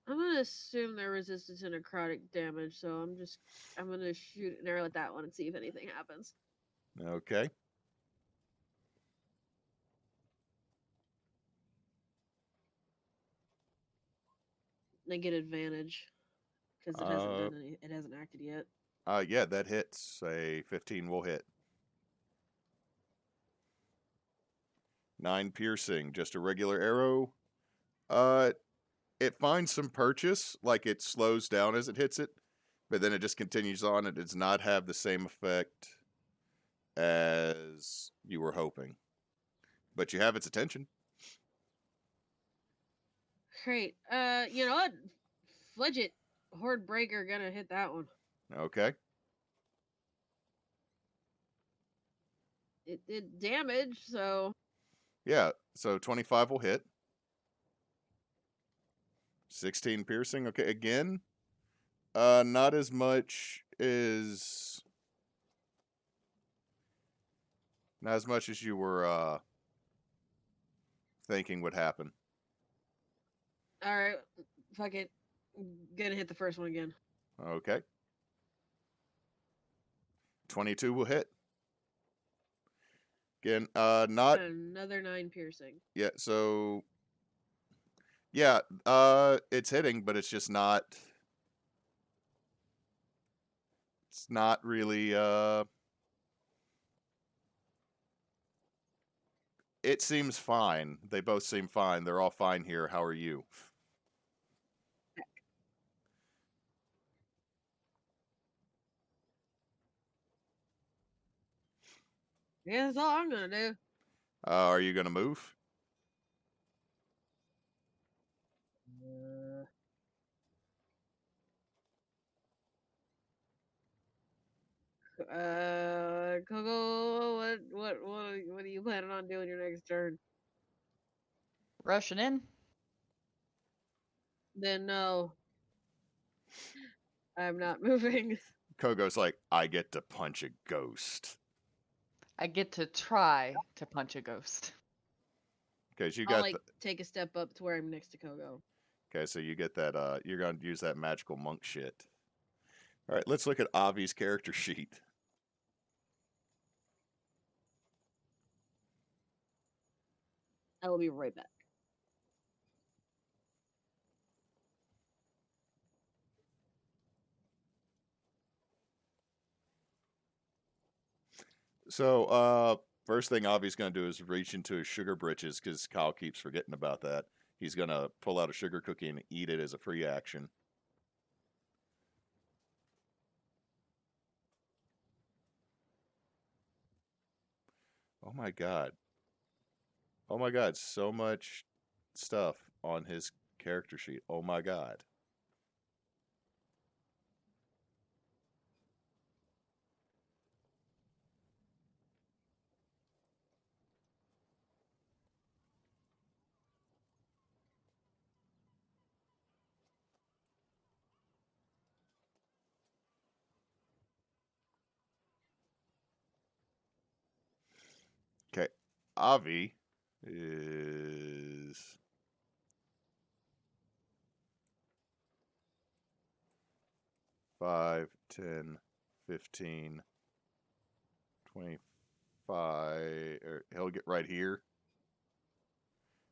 I'm gonna assume they're resistant to necrotic damage, so I'm gonna shoot an arrow at that one and see if anything happens. Okay. They get advantage because it hasn't done any. It hasn't acted yet. Yeah, that hits. A 15 will hit. 9 piercing, just a regular arrow. It finds some purchase, like it slows down as it hits it, but then it just continues on. It does not have the same effect as you were hoping, but you have its attention. Great. You know what? Fledget, Horde Breaker, gonna hit that one. Okay. It did damage, so Yeah, so 25 will hit. 16 piercing. Okay, again, not as much as you were thinking would happen. all right. Fuck it. Gonna hit the first one again. Okay. 22 will hit. Again, not Another 9 piercing. yeah, so yeah, it's hitting, but it's just not really it seems fine. They both seem fine. They're all fine here. How are you? Yeah, that's all I'm gonna do. Are you gonna move? Kogo, what are you planning on doing your next turn? Rushing in. Then no. I'm not moving. Kogo's like, I get to punch a ghost. I get to try to punch a ghost. Because you I'll got take a step up to where I'm next to Kogo. okay, so you get that you're gonna use that magical monk shit. Alright, let's look at Avie's character sheet. I will be right back. So, first thing Avie's gonna do is reach into his sugar britches because Kyle keeps forgetting about that. He's gonna pull out a sugar cookie and eat it as a free action. Oh my god. Oh my god, so much stuff on his character sheet. Oh my god. Okay, Avie is 5, 10, 15, 25. He'll get right here.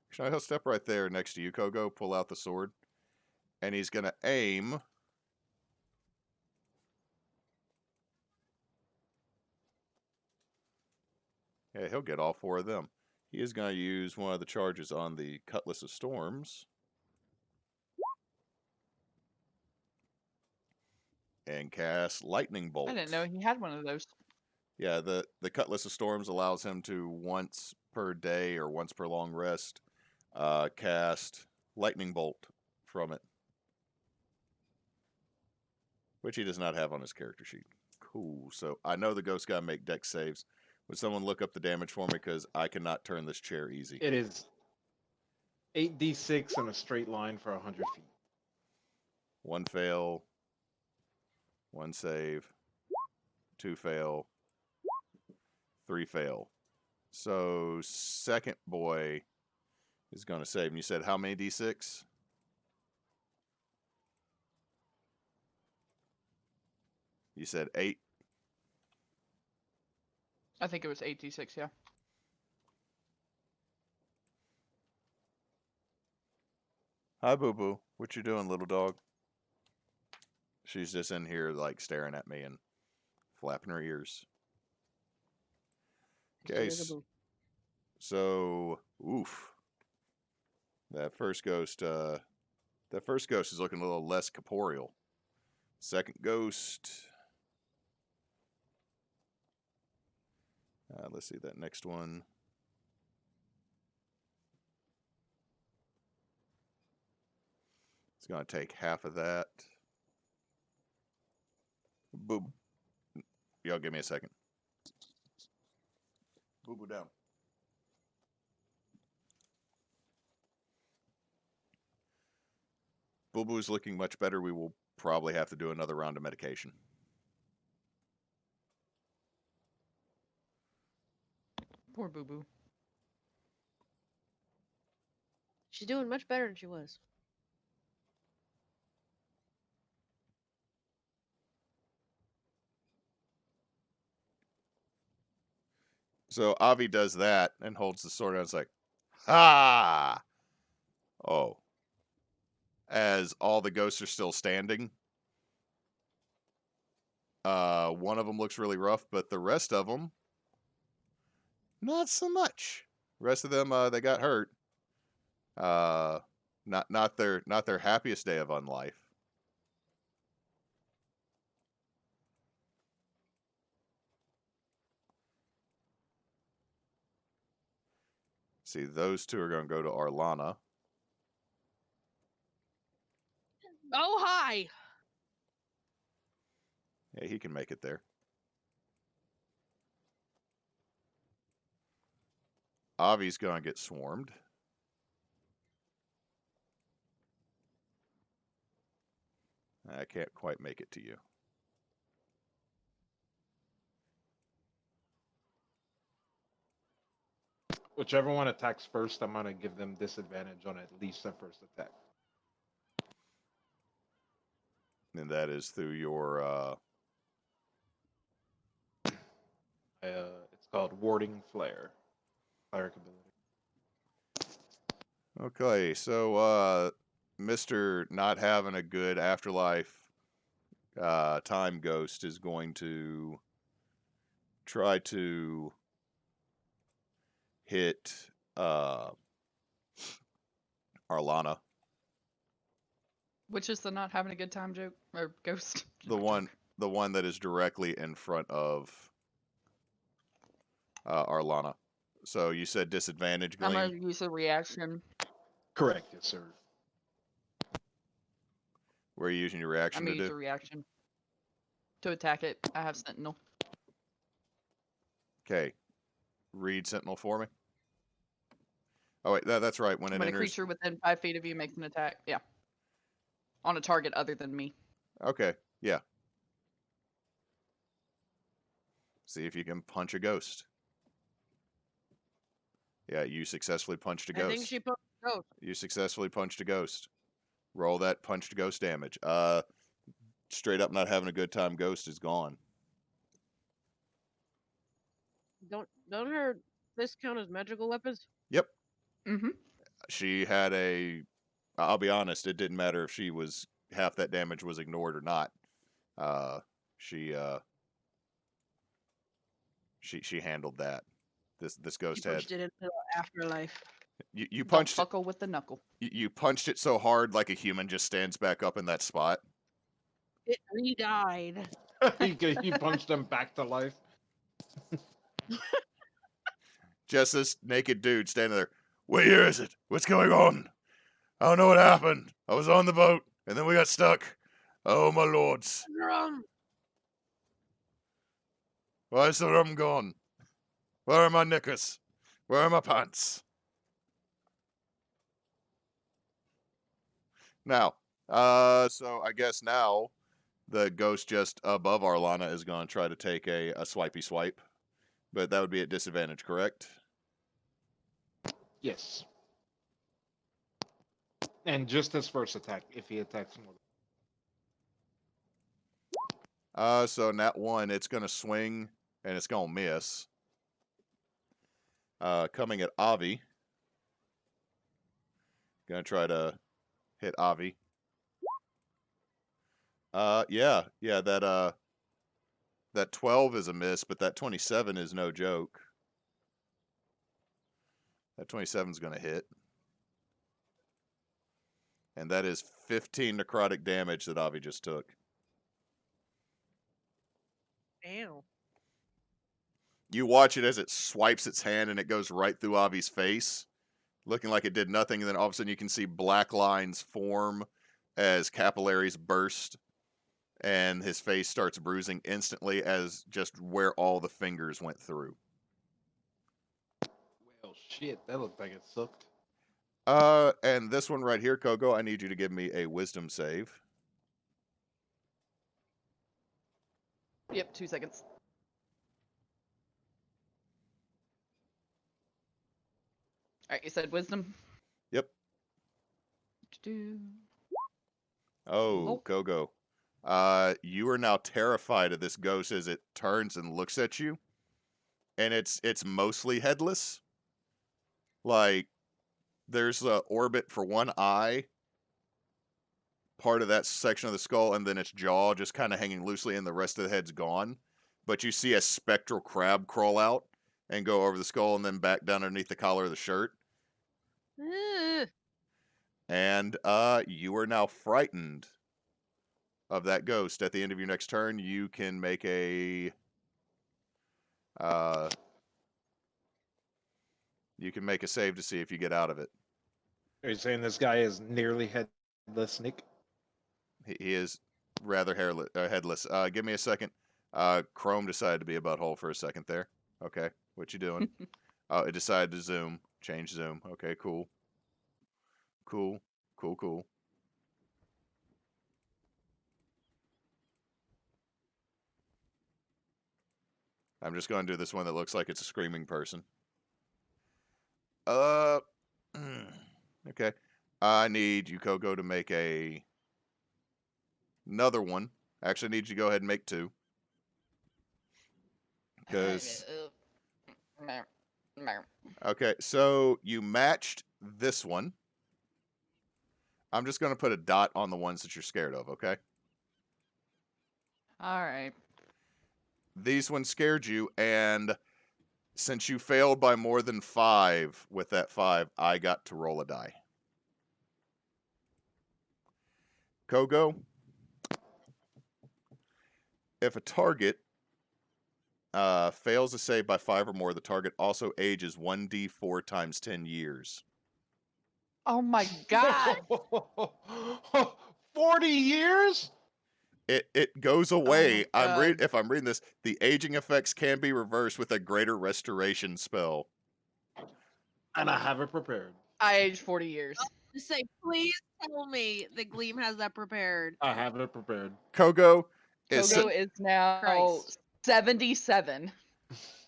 Actually, he'll step right there next to you, Kogo, pull out the sword. And he's going to aim. Yeah, he'll get all 4 of them. He is going to use one of the charges on the Cutlass of Storms. And cast Lightning Bolt. I didn't know he had one of those. Yeah, the Cutlass of Storms allows him to once per day or once per long rest cast Lightning Bolt from it. Which he does not have on his character sheet. Cool. So I know the ghost got to make dex saves. Would someone look up the damage for me? Because I cannot turn this chair easy. It is 8d6 in a straight line for 100 feet. 1 fail. 1 save. 2 fail. 3 fail. So second boy is going to save. And you said how many d6? You said 8. I think it was 8d6, yeah. Hi, Boo Boo. What you doing, little dog? She's just in here, like, staring at me and flapping her ears. Okay, so, oof. That first ghost is looking a little less corporeal. Second ghost. Let's see that next one. It's going to take half of that. Boo. Y'all give me a second. Boo Boo down. Boo Boo's looking much better. We will probably have to do another round of medication. Poor Boo Boo. She's doing much better than she was. So Avie does that and holds the sword out. It's like, ha! Oh. As all the ghosts are still standing. One of them looks really rough, but the rest of them, not so much. The rest of them, they got hurt. Not their happiest day of unlife. See, those two are going to go to Arlana. Oh, hi! Yeah, he can make it there. Avie's going to get swarmed. I can't quite make it to you. Whichever one attacks first, I'm gonna give them disadvantage on at least their first attack. And that is through your, It's called Warding Flare. Cleric ability. Okay, so, Mr. Not having a good afterlife time ghost is going to try to hit Arlana. Which is the not having a good time joke or ghost? The one that is directly in front of Arlana. So you said disadvantage, I'm Gleam? gonna use a reaction. Correct, yes, sir. Where are you using your I'm reaction gonna to use do? a reaction to attack it. I have Sentinel. Okay. Read Sentinel for me. Oh, wait, that's right. When it When a enters... creature within 5 feet of you makes an attack, yeah, on a target other than me. Okay, yeah. See if you can punch a ghost. Yeah, you successfully punched a ghost. I think she put ghost. You successfully punched a ghost. Roll that punched ghost damage. Straight up not having a good time ghost is gone. Don't her this count as magical weapons? Yep. Mm-hmm. She had a... I'll be honest, it didn't matter if she was... half that damage was ignored or not. She handled that. This ghost She had... pushed it into the afterlife. You Don't punched it... fuckle with the knuckle. You punched it so hard like a human just stands back up in that spot. It re-died. He punched them back to life. Just this naked dude standing there. What year is it? What's going on? I don't know what happened. I was on the boat, and then we got stuck. Oh, my lords. Rum. Why is the rum gone? Where are my knickers? Where are my pants? Now, so I guess now the ghost just above Arlana is going to try to take a swipey swipe. But that would be at disadvantage, correct? Yes. And just his first attack, if he attacks more. So in that one, it's gonna swing and it's gonna miss. Coming at Avie. Gonna try to hit Avie. Yeah, that 12 is a miss, but that 27 is no joke. That 27's gonna hit. And that is 15 necrotic damage that Avie just took. Damn. You watch it as it swipes its hand and it goes right through Avie's face, looking like it did nothing, and then all of a sudden you can see black lines form as capillaries burst, and his face starts bruising instantly as just where all the fingers went through. Well, shit, that looked like it sucked. And this one right here, Kogo, I need you to give me a wisdom save. Yep, 2 seconds. Alright, you said wisdom? Yep. Do-do. Oh, Nope. Kogo. You are now terrified of this ghost as it turns and looks at you. And it's mostly headless. Like, there's a orbit for one eye, part of that section of the skull, and then its jaw just kind of hanging loosely, and the rest of the head's gone. But you see a spectral crab crawl out and go over the skull and then back down underneath the collar of the shirt. Ugh. And you are now frightened of that ghost. At the end of your next turn, you can make a save to see if you get out of it. Are you saying this guy is nearly headless, Nick? He is rather headless. Give me a second. Chrome decided to be a butthole for a second there. Okay, what you doing? It decided to zoom. Change zoom. Okay, cool. Cool. I'm just going to do this one that looks like it's a screaming person. Okay. I need you, Kogo, to make another one. Actually, I need you to go ahead and make 2. Because... Okay, so you matched this one. I'm just going to put a dot on the ones that you're scared of, okay? Alright. These ones scared you, and since you failed by more than 5 with that 5, I got to roll a die. Kogo, if a target fails a save by 5 or more, the target also ages 1d4 times 10 years. Oh my god! 40 years? It goes away. God. If I'm reading this, the aging effects can be reversed with a greater restoration spell. And I have it prepared. I aged 40 years. Just say, please tell me that Gleam has that prepared. I have it prepared. Kogo is Kogo is now Christ. 77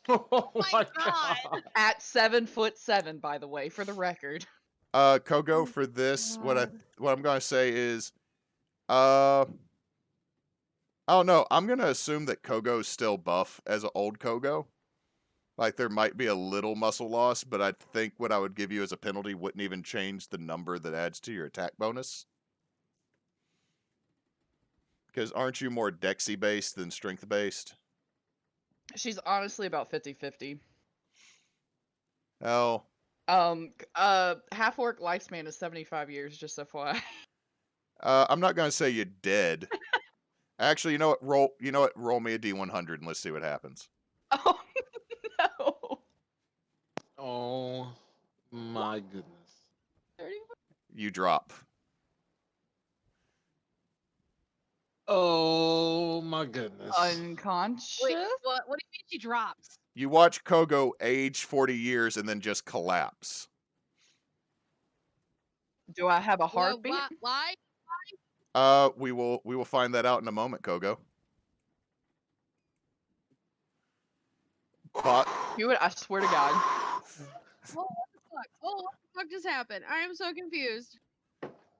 Oh my God. at 7'7", by the way, for the record. Kogo, for this, what I'm gonna say is, I don't know. I'm gonna assume that Kogo's still buff as an old Kogo. Like, there might be a little muscle loss, but I think what I would give you as a penalty wouldn't even change the number that adds to your attack bonus. Because aren't you more Dexy based than strength based? She's honestly about 50-50. Oh, Half orc lifespan is 75 years, just FYI. I'm not gonna say you're dead. Actually, you know what? Roll me a D100 and let's see what happens. Oh no! Oh my goodness. 30? You drop. Oh my goodness. Unconscious? Wait, what do you mean she drops? You watch Kogo age 40 years and then just collapse. Do I have a Well, heartbeat? why? We will find that out in a moment, Kogo. But You would, I swear to God. What the fuck? Oh, what the fuck just happened? I am so confused.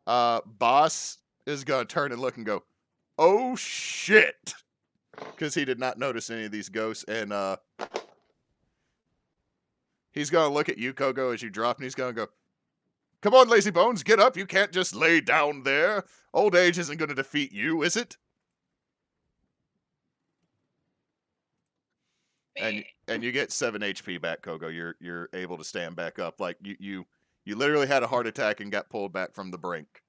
Boss is gonna turn and look and go, "Oh shit!" because he did not notice any of these ghosts, and he's gonna look at you, Kogo, as you drop, and he's gonna go, "Come on, lazy bones, get up! You can't just lay down there. Old age isn't gonna defeat you, is it?" And you get 7 HP back, Kogo. You're able to stand back up. Like you literally had a heart attack and got pulled back from the brink.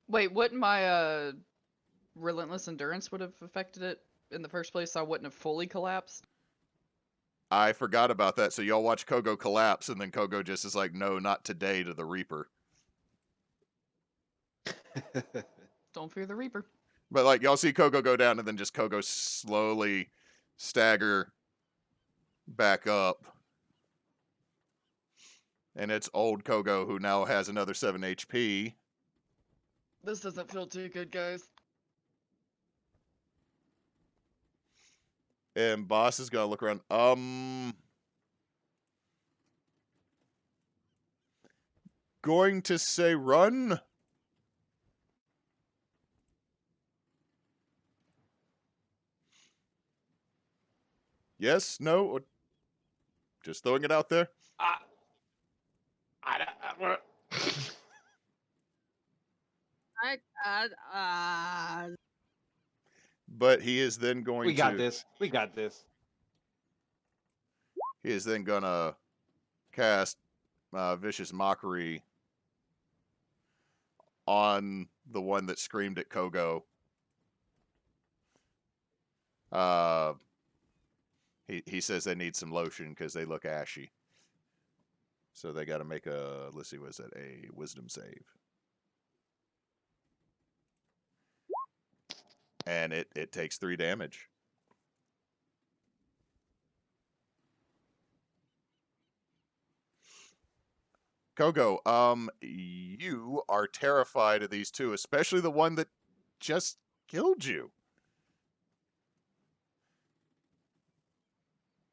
Wait, wouldn't my relentless endurance would have affected it in the first place? So I wouldn't have fully collapsed. I forgot about that. So y'all watch Kogo collapse, and then Kogo just is like, "No, not today," to the Reaper. Don't fear the Reaper. But like y'all see Kogo go down, and then just Kogo slowly stagger back up. And it's old Kogo who now has another 7 HP. This doesn't feel too good, guys. And Boss is gonna look around. Going to say run. Yes, no, or just throwing it out there. But he is then going We got this. We got this. He is then gonna cast Vicious Mockery on the one that screamed at Kogo. He says they need some lotion because they look ashy. So they got to make a, let's see, was it a wisdom save? And it takes 3 damage. Kogo, you are terrified of these two, especially the one that just killed you.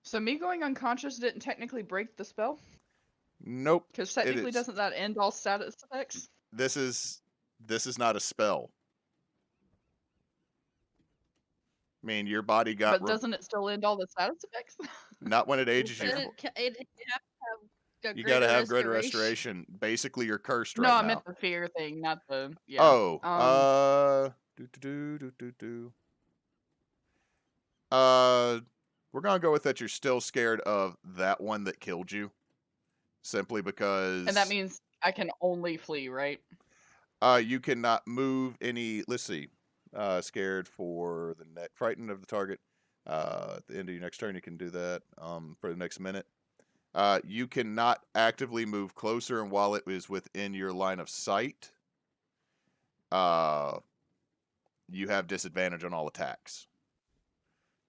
So me going unconscious didn't technically break the spell? Nope. Because technically doesn't that end all status effects? This is not a spell. I mean, your body got... But doesn't it still end all the status effects? Not when it ages you. You gotta have greater restoration. Basically, you're cursed right now. No, I meant the fear thing, not the... Yeah. Oh, we're gonna go with that you're still scared of that one that killed you. Simply because... And that means I can only flee, right? You cannot move any... Let's see. Scared for the next... Frightened of the target. At the end of your next turn, you can do that for the next minute. You cannot actively move closer, and while it is within your line of sight, you have disadvantage on all attacks.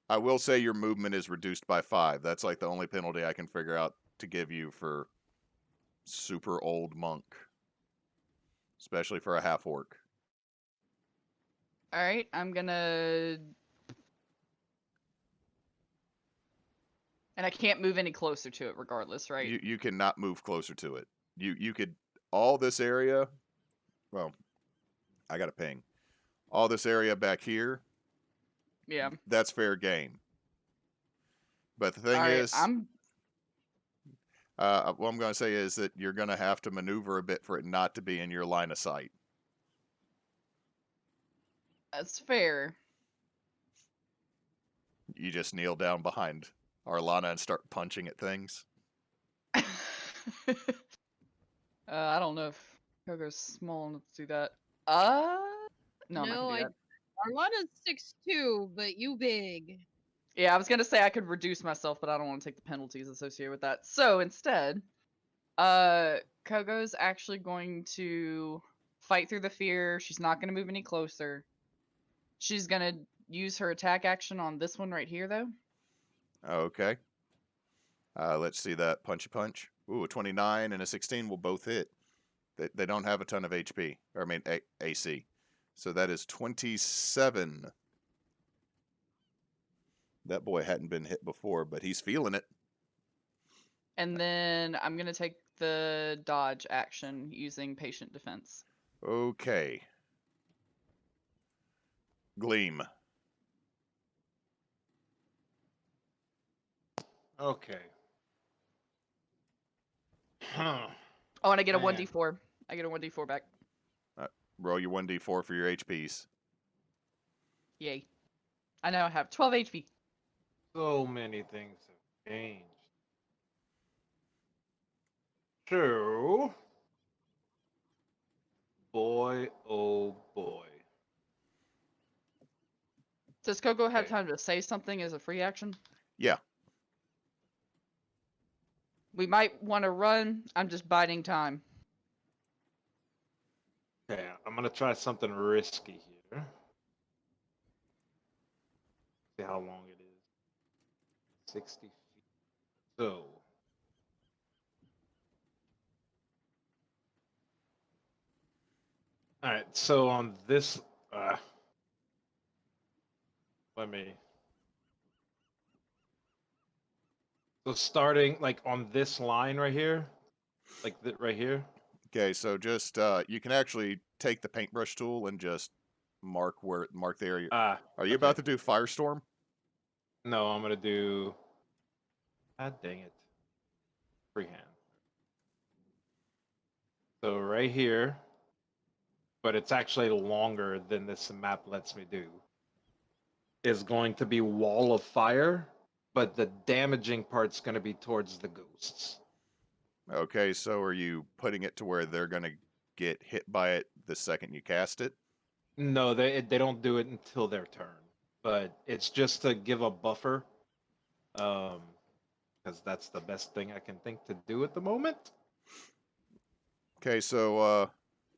I will say your movement is reduced by 5. That's like the only penalty I can figure out to give you for super old monk. Especially for a half-orc. Alright, I'm gonna... And I can't move any closer to it regardless, right? You cannot move closer to it. You could... All this area... Well, I got a ping. All this area back here... Yeah. That's fair game. But the thing is... what I'm going to say is that you're going to have to maneuver a bit for it not to be in your line of sight. That's fair. You just kneel down behind Arlana and start punching at things. I don't know if Kogo's small enough to do that. No, I'm not gonna do that. Arlana's 6'2", but you big. Yeah, I was gonna say I could reduce myself, but I don't want to take the penalties associated with that. So instead, Kogo's actually going to fight through the fear. She's not gonna move any closer. She's gonna use her attack action on this one right here, though. Okay. Let's see that punchy punch. Ooh, a 29 and a 16 will both hit. They don't have a ton of HP, or I mean AC. So that is 27. That boy hadn't been hit before, but he's feeling it. And then I'm gonna take the dodge action using patient defense. Okay. Gleam. Okay. Huh. Oh, and I get a Man. 1d4. I get a 1d4 back. Roll your 1d4 for your HPs. Yay. I now have 12 HP. So many things have changed. So, boy, oh boy. Does Kogo have Okay. time to say something as a free action? Yeah. We might want to run. I'm just biding time. Okay, I'm gonna try something risky here. See how long it is. 60 feet. So. Alright, so on this let me so starting like on this line right here, like right here. Okay, so just you can actually take the paintbrush tool and just mark the area. Are you about to do Firestorm? No, I'm gonna do. God dang it. Freehand. So right here, but it's actually longer than this map lets me do, is going to be wall of fire, but the damaging part's going to be towards the ghosts. Okay, so are you putting it to where they're gonna get hit by it the second you cast it? No, they don't do it until their turn, but it's just to give a buffer, because that's the best thing I can think to do at the moment. Okay, so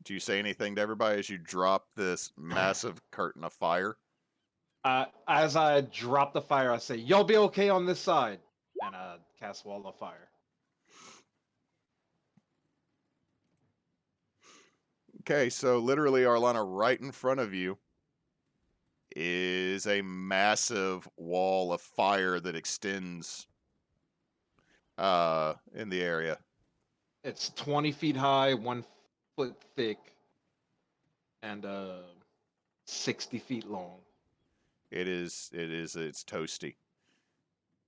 do you say anything to everybody as you drop this massive curtain of fire? As I drop the fire, I say, "Y'all be okay on this side," and cast wall of fire. Okay, so literally, Arlana, right in front of you is a massive wall of fire that extends in the area. It's 20 feet high, 1 foot thick, and 60 feet long. It's toasty.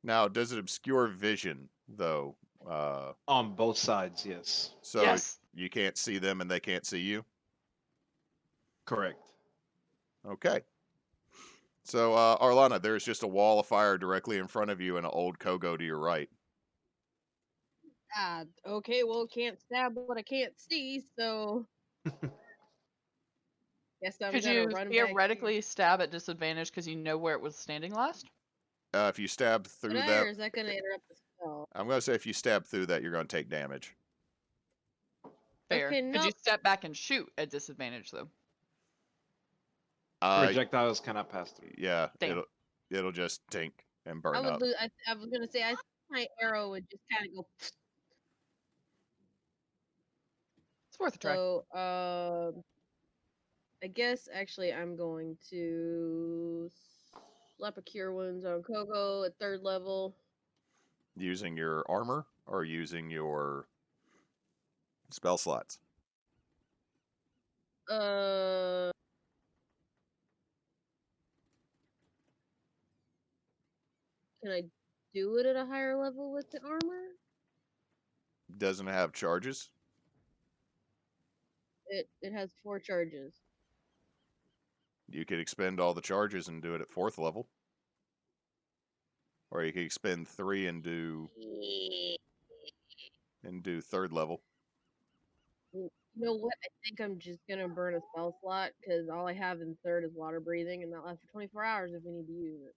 Now, does it obscure vision though? On both sides, yes. So Yes. you can't see them and they can't see you? Correct. Okay. So, Arlana, there's just a wall of fire directly in front of you and an old Kogo to your right. Okay, well, can't stab what I can't see, so guess I'm Could gonna you run back here. theoretically stab at disadvantage because you know where it was standing last? If you stab through Would I, that, or is that gonna interrupt the spell? I'm going to say if you stab through that, you're going to take damage. Fair. Okay, Could you no. step back and shoot at disadvantage though? Projectiles cannot pass through. Yeah, Damn. it'll just tink and I burn would up. lose. I was gonna say I think my arrow would just kind of go. It's worth a try. So, I guess actually I'm going to slap a cure wounds on Kogo at 3rd level. Using your armor or using your spell slots? Uh, can I do it at a higher level with the armor? Doesn't have charges? It has 4 charges. You could expend all the charges and do it at 4th level. Or you could expend 3 and do 3rd level. You know what? I think I'm just gonna burn a spell slot because all I have in 3rd is water breathing, and that lasts for 24 hours if we need to use it.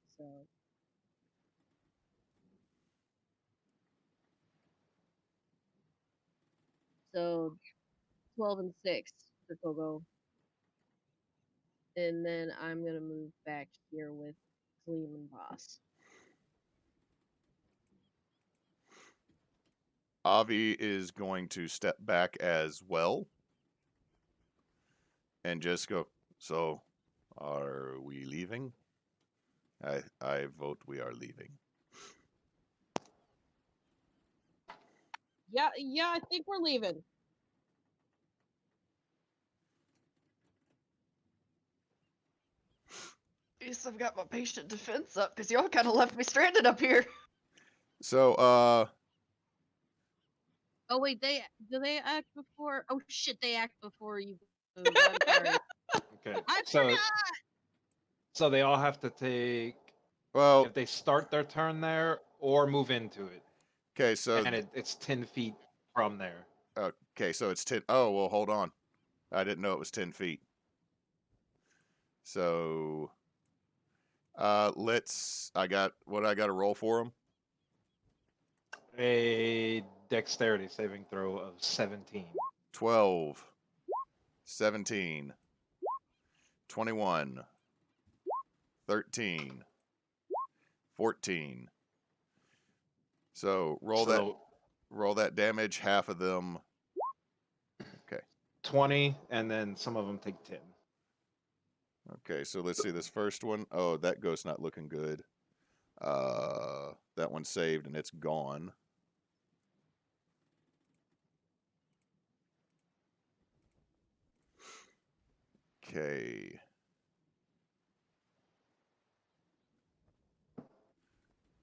So 12 and 6 for Kogo. And then I'm gonna move back here with Gleam and Boss. Avie is going to step back as well. And just go, so, are we leaving? I vote we are leaving. Yeah, I think we're leaving. At least I've got my patient defense up because y'all kind of left me stranded up here. So, Oh wait, do they act before? Oh shit, they act before you move. I'm sorry. Okay. I So forgot. so they all have to take well, if they start their turn there or move into it, okay, so and it's 10 feet from there. okay, so it's 10. Oh, well, hold on. I didn't know it was 10 feet. So, let's. I got what I got to roll for them. A dexterity saving throw of 17. 12, 17, 21, 13, 14. So So roll that damage. Half of them. 20, and then some of them take 10. Okay, so let's see this first one. Oh, that ghost's not looking good. That one's saved and it's gone. Okay.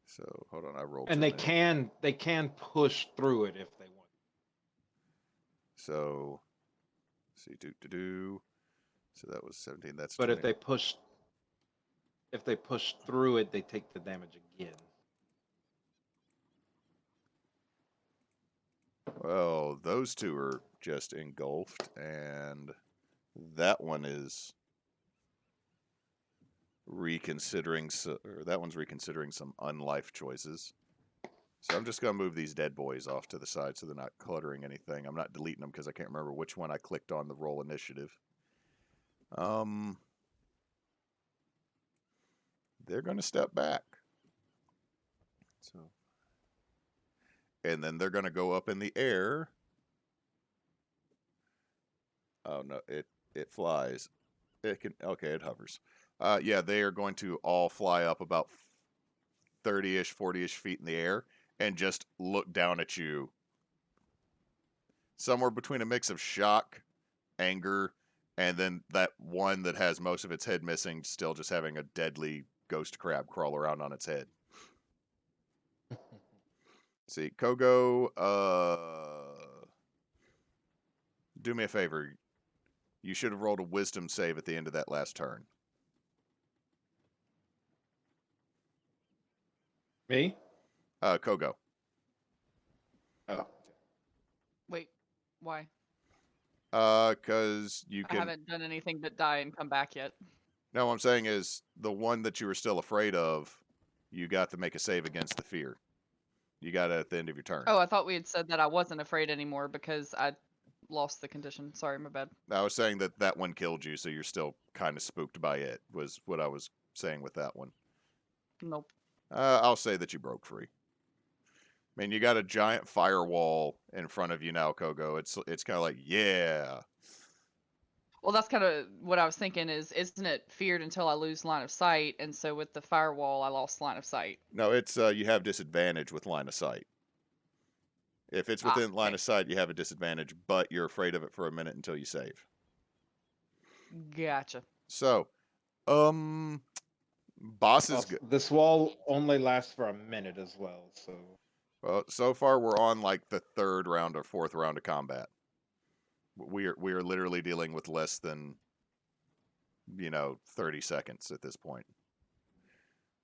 So hold on, I rolled. And too many. they can push through it if they want. So let's see, do. So that was 17. That's But 20. if they push through it, they take the damage again. Well, those two are just engulfed, and that one is reconsidering. Or that one's reconsidering some unlife choices. So I'm just gonna move these dead boys off to the side so they're not cluttering anything. I'm not deleting them because I can't remember which one I clicked on the roll initiative. They're gonna step back. So, and then they're gonna go up in the air. Oh no, it flies. It can it hovers. Yeah, they are going to all fly up about 30-ish, 40-ish feet in the air and just look down at you. Somewhere between a mix of shock, anger, and then that one that has most of its head missing, still just having a deadly ghost crab crawl around on its head. See, Kogo, do me a favor. You should have rolled a wisdom save at the end of that last turn. Me? Kogo. Oh. Wait, why? Because you I can. haven't done anything but die and come back yet. No, what I'm saying is the one that you were still afraid of, you got to make a save against the fear. You got it at the end of your turn. Oh, I thought we had said that I wasn't afraid anymore because I lost the condition. Sorry, my bad. I was saying that that one killed you, so you're still kind of spooked by it, was what I was saying with that one. Nope. I'll say that you broke free. I mean, you got a giant firewall in front of you now, Kogo. It's kind of like, yeah. Well, that's kind of what I was thinking isn't it feared until I lose line of sight? And so with the firewall, I lost line of sight. No, it's you have disadvantage with line of sight. If it's within line Okay. of sight, you have a disadvantage, but you're afraid of it for a minute until you save. Gotcha. So, boss is good. This wall only lasts for a minute as well, so Well, so far we're on like the third round or fourth round of combat. We are literally dealing with less than 30 seconds at this point.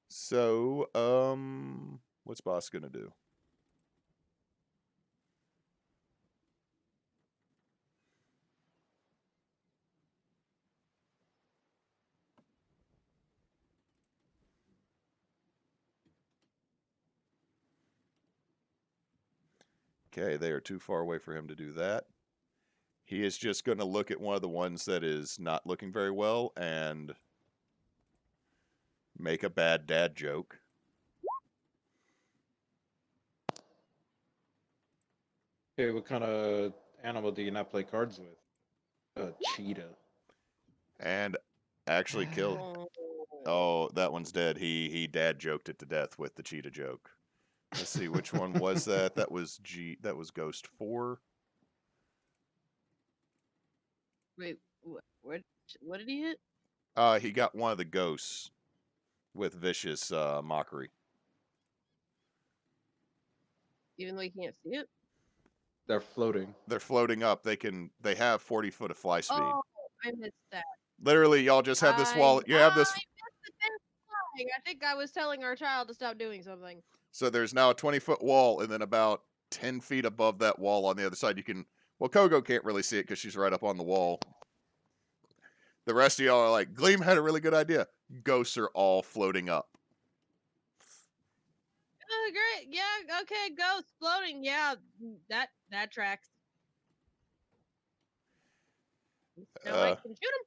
So, what's boss gonna do? Okay, they are too far away for him to do that. He is just going to look at one of the ones that is not looking very well and make a bad dad joke. okay, what kind of animal do you not play cards with? A cheetah. And actually killed. Oh, that one's dead. He dad joked it to death with the cheetah joke. Let's see, which one was that? That was Ghost 4. Wait, what did he hit? He got one of the ghosts with vicious mockery. Even though you can't see it. They're floating. They're floating up. They have 40 foot of fly speed. Oh, I missed that. Literally, y'all just have this I wall. You have this. missed the thing flying. I think I was telling our child to stop doing something. So there's now a 20-foot wall, and then about 10 feet above that wall on the other side, you can. Well, Kogo can't really see it because she's right up on the wall. The rest of y'all are like, Gleam had a really good idea. Ghosts are all floating up. Oh, great. Yeah, okay, ghost floating. Yeah, that tracks. Now I can shoot him.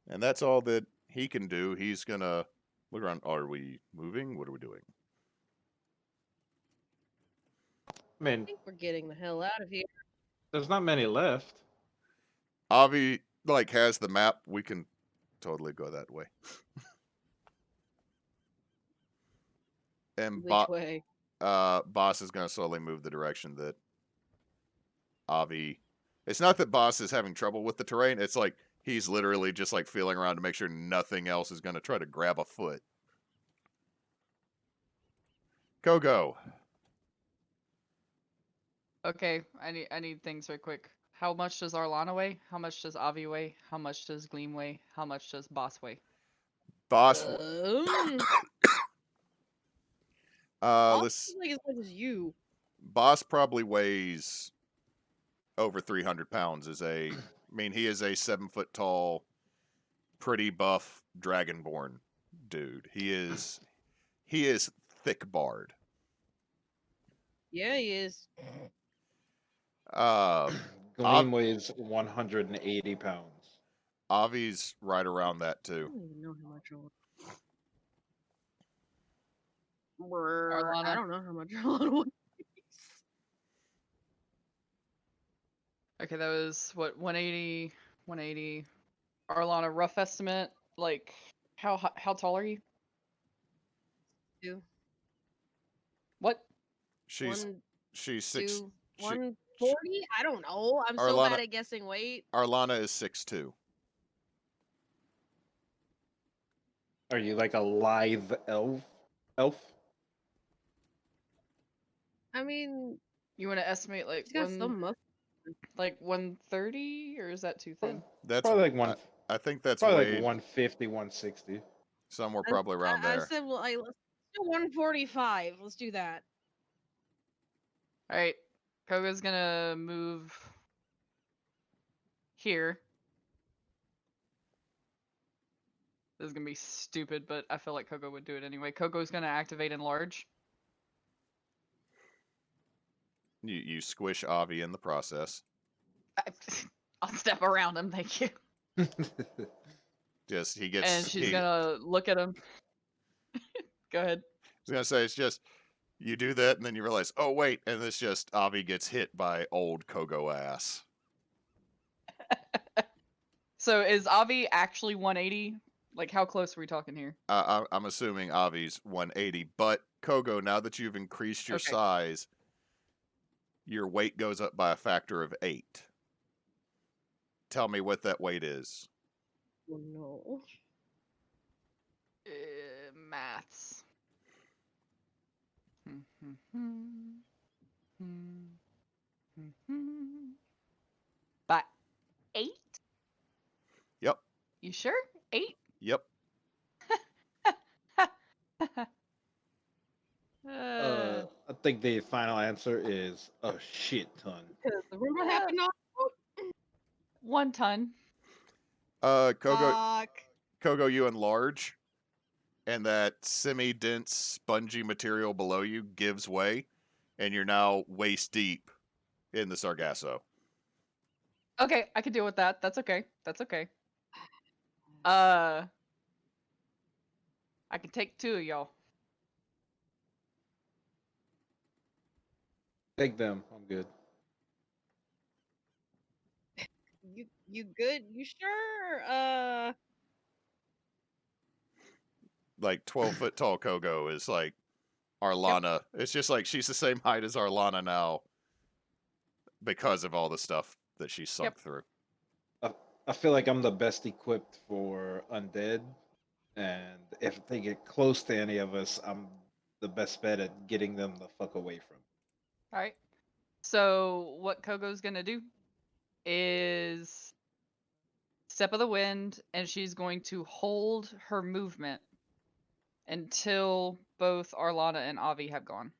And that's all that he can do. He's gonna look around. Are we moving? What are we doing? I I mean, think we're getting the hell out of here. there's not many left. Avie like has the map. We can totally go that way. And Which way? Boss is gonna slowly move the direction that Avie. It's not that Boss is having trouble with the terrain. It's like he's literally just like feeling around to make sure nothing else is gonna try to grab a foot. Kogo. Okay, I need things right quick. How much does Arlana weigh? How much does Avie weigh? How much does Gleam weigh? How much does Boss weigh? Boss. Boss Let's. is like as much as you. Boss probably weighs over 300 pounds. I mean, he is a 7-foot tall, pretty buff dragonborn dude. He is thick barred. Yeah, he is. Gleam weighs 180 pounds. Avie's right around that I too. don't even know how much I Arlana? don't know how much Arlana weighs. Okay, that was what 180, 180. Arlana, rough estimate. Like, how tall are you? 2, What? She's 1, she's 6. 2, 140. I don't know. I'm so Arlana- bad at guessing weight. Arlana is 6'2". Are you like a lithe elf? I mean, You want to estimate like she's got some muscle. like 130, or is that too thin? That's Probably like one. I think that's Probably weighed like 150, 160. somewhere probably around I there. said, well, let's do 145. Let's do that. All right, Kogo's gonna move here. This is gonna be stupid, but I feel like Kogo would do it anyway. Kogo's gonna activate enlarge. You squish Avie in the process. I'll step around him, thank you. Just he gets. And she's he, gonna look at him. Go ahead. I was gonna say it's just you do that and then you realize, oh wait, and it's just Avie gets hit by old Kogo ass. So is Avie actually 180? Like, how close are we talking here? I'm assuming Avie's 180, but Kogo, now that you've increased your size, your weight goes up by a factor of 8. Tell me what that weight is. Oh no. Maths. By 8? Yep. You sure? 8? Yep. I think the final answer is a shit ton. Because remember what happened on 1 ton. Kogo, you enlarge, and that semi-dense, spongy material below you gives way, and you're now waist deep in the Sargasso. Okay, I can deal with that. That's okay. That's okay. I can take 2 of y'all. Take them. I'm good. You good? You sure? Like 12-foot tall Kogo is like Arlana. It's just like she's the same height as Arlana now because of all the stuff that she's sunk through. I feel like I'm the best equipped for undead, and if they get close to any of us, I'm the best bet at getting them the fuck away from. All right. So what Kogo's gonna do is step of the wind, and she's going to hold her movement until both Arlana and Avie have gone.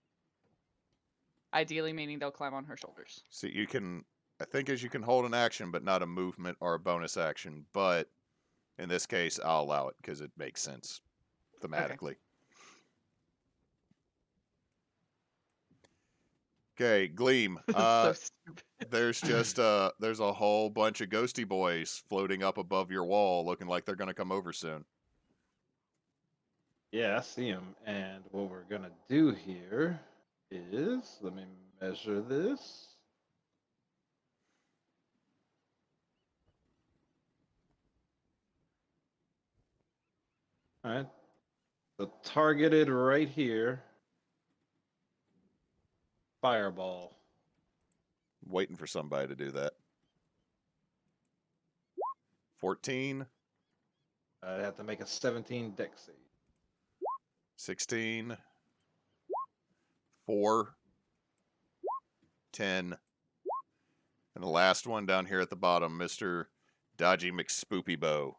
Ideally, meaning they'll climb on her shoulders. So you can, I think, as you can hold an action, but not a movement or a bonus action. But in this case, I'll allow it because it makes sense thematically. Okay, Gleam. So stupid. There's just there's a whole bunch of ghosty boys floating up above your wall, looking like they're gonna come over soon. Yeah, I see them. And what we're gonna do here is, let me measure this. All right. So targeted right here. Fireball. Waiting for somebody to do that. 14, I have to make a 17 dex save. 16, 4, 10, and the last one down here at the bottom, Mr. Dodgy McSpoopy Bow.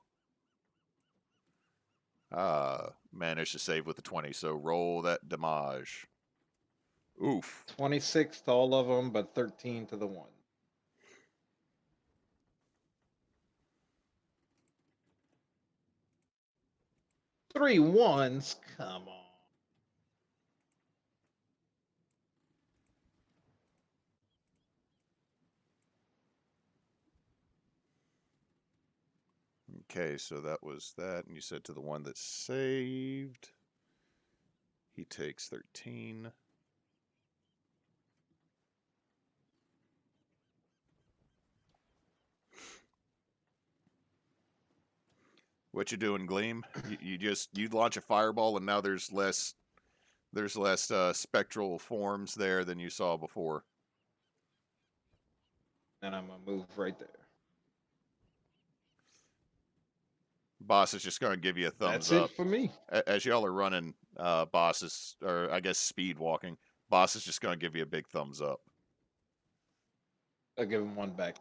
Managed to save with the 20, so roll that damage. Oof. 26 to all of them, but 13 to the one. 3 ones? Come on. Okay, so that was that, and you said to the one that saved, he takes 13. What you doing, Gleam? You launch a fireball, and now there's less spectral forms there than you saw before. And I'm going to move right there. Boss is just going to give you a thumbs That's up. it for me. As y'all are running, Boss is, or I guess speed walking, Boss is just going to give you a big thumbs up. I'll give him one back.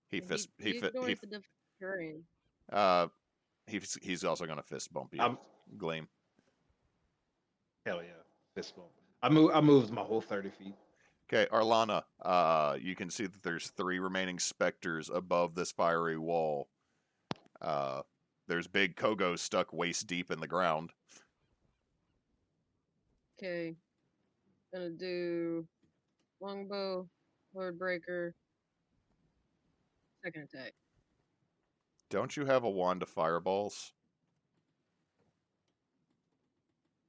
He ignores the different terrain. He's also going to fist bump you, I'm, Gleam. hell yeah. Fist bump. I moved my whole 30 feet. Okay, Arlana, you can see that there's 3 remaining specters above this fiery wall. There's big Kogo stuck waist deep in the ground. Okay. Gonna do longbow, lord breaker, second attack. Don't you have a wand of fireballs?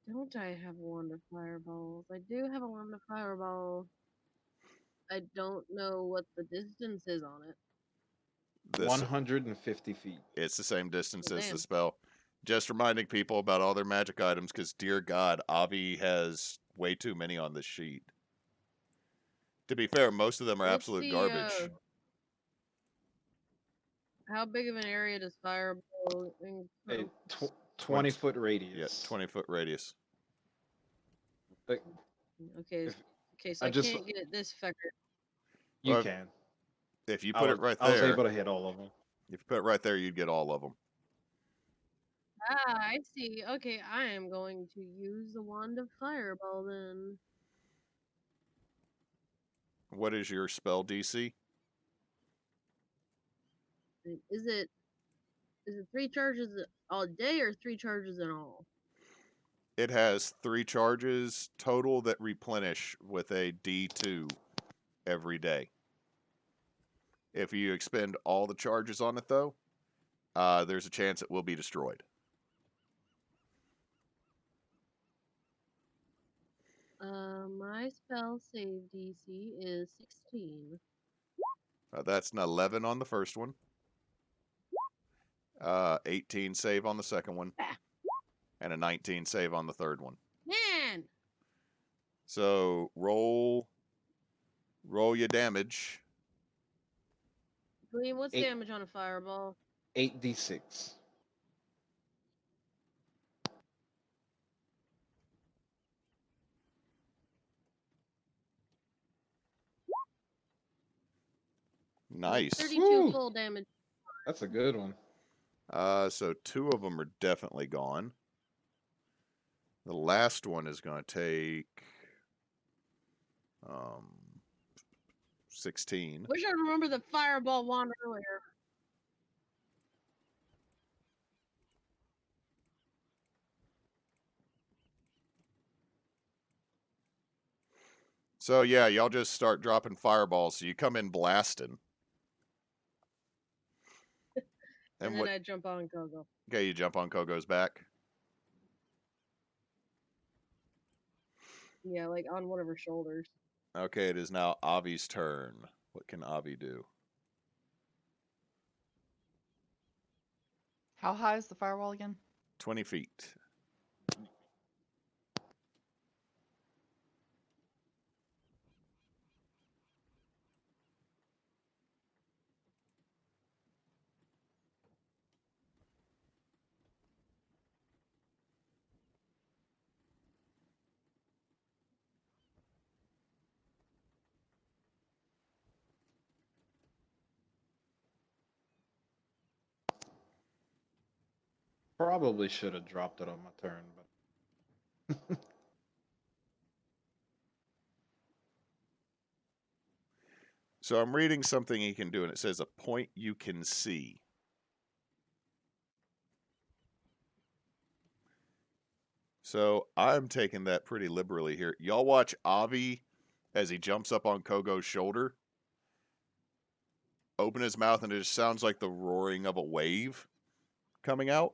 Don't I have a wand of fireballs? I do have a wand of fireball. I don't know what the distance is on it. 150 feet. It's the same distance Oh, as the damn. spell. Just reminding people about all their magic items, because dear God, Avie has way too many on this sheet. To be fair, most of them are What's absolute the, garbage. How big of an area does fireball A 20-foot radius. Yeah, 20-foot radius. Like, Okay, if okay, so I I just- can't get this fucker. you Well, can. If you put it right I was there, able to hit all of them. if you put it right there, you'd get all of them. Ah, I see. Okay, I am going to use the wand of fireball then. What is your spell DC? Is it 3 charges all day or 3 charges in all? It has 3 charges total that replenish with a D2 every day. If you expend all the charges on it, though, there's a chance it will be destroyed. My spell save DC is 16. That's an 11 on the first one. 18 save on the second one. Ah. And a 19 save on the third one. Man! So roll your damage. Gleam, what's 8. damage on a fireball? 8d6. Nice. 32 Woo! full damage. That's a good one. So 2 of them are definitely gone. The last one is going to take 16. Wish I remember the fireball wand earlier. So yeah, y'all just start dropping fireballs. So you come in blasting. And what? then I jump on Kogo. Okay, you jump on Kogo's back. Yeah, like on one of her shoulders. Okay, it is now Avie's turn. What can Avie do? How high is the firewall again? 20 feet. Probably should have dropped it on my turn, but So I'm reading something he can do, and it says a point you can see. So I'm taking that pretty liberally here. Y'all watch Avie as he jumps up on Kogo's shoulder. Open his mouth, and it just sounds like the roaring of a wave coming out.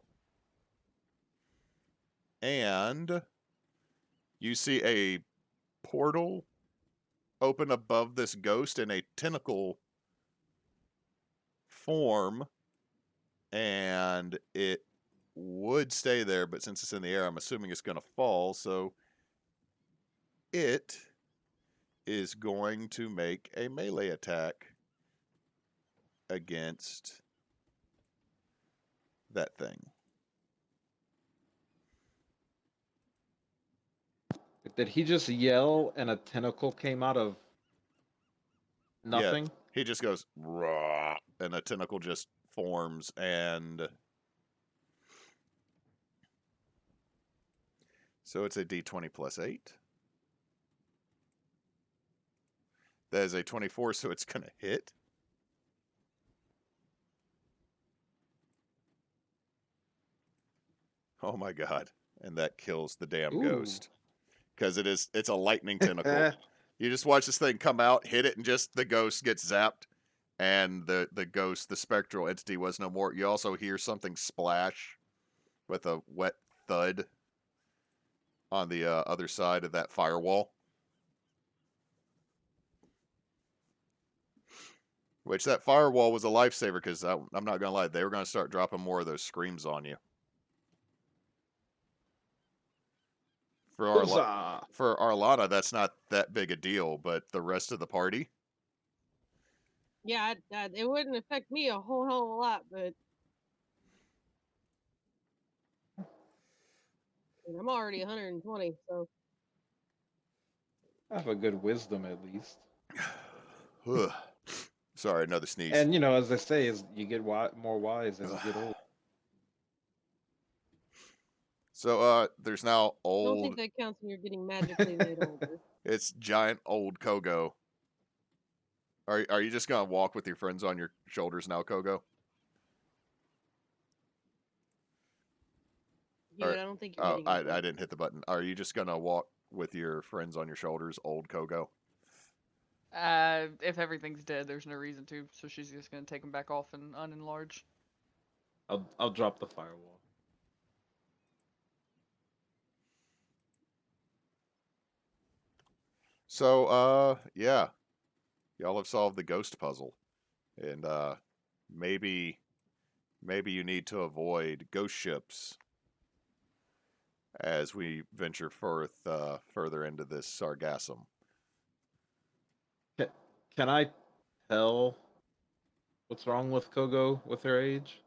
And you see a portal open above this ghost in a tentacle form, and it would stay there, but since it's in the air, I'm assuming it's going to fall, so it is going to make a melee attack against that thing. did he just yell and a tentacle came out of nothing? Yeah, he just goes, "Rah," and a tentacle just forms, and so it's a d20 plus 8. That is a 24, so it's going to hit. Oh my god. And that kills the damn Ooh. ghost. Because it's a lightning tentacle. You just watch this thing come out, hit it, and just the ghost gets zapped. And the ghost, the spectral entity, was no more. You also hear something splash with a wet thud on the other side of that firewall. Which that firewall was a lifesaver, because I'm not going to lie, they were going to start dropping more of those screams on you. For Huzzah! for Arlana, that's not that big a deal, but the rest of the party? Yeah, it wouldn't affect me a whole hell of a lot, but I'm already 120, so I have a good wisdom at least. Ugh. Sorry, another sneeze. And you know, as they say, is you get more wise as you get old. So there's now I don't old. think that counts when you're getting magically made older. It's giant old Kogo. Are you just gonna walk with your friends on your shoulders now, Kogo? Dude, I don't think you're Oh, getting I it. didn't hit the button. Are you just gonna walk with your friends on your shoulders, old Kogo? If everything's dead, there's no reason to, so she's just gonna take them back off and unenlarge. I'll drop the firewall. So yeah, y'all have solved the ghost puzzle, and maybe you need to avoid ghost ships as we venture further into this Sargassum. Can I tell what's wrong with Kogo with her age?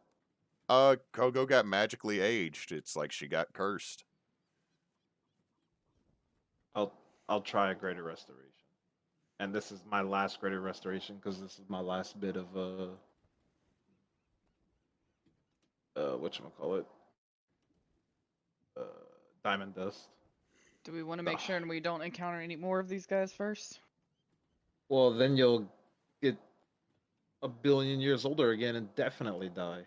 Kogo got magically aged. It's like she got cursed. I'll try a greater restoration, And this is my last credit restoration because this is my last bit of whatchamacallit? Uh Diamond dust. Do we want to make sure and we don't encounter any more of these guys first? Well, then you'll get a billion years older again and definitely die.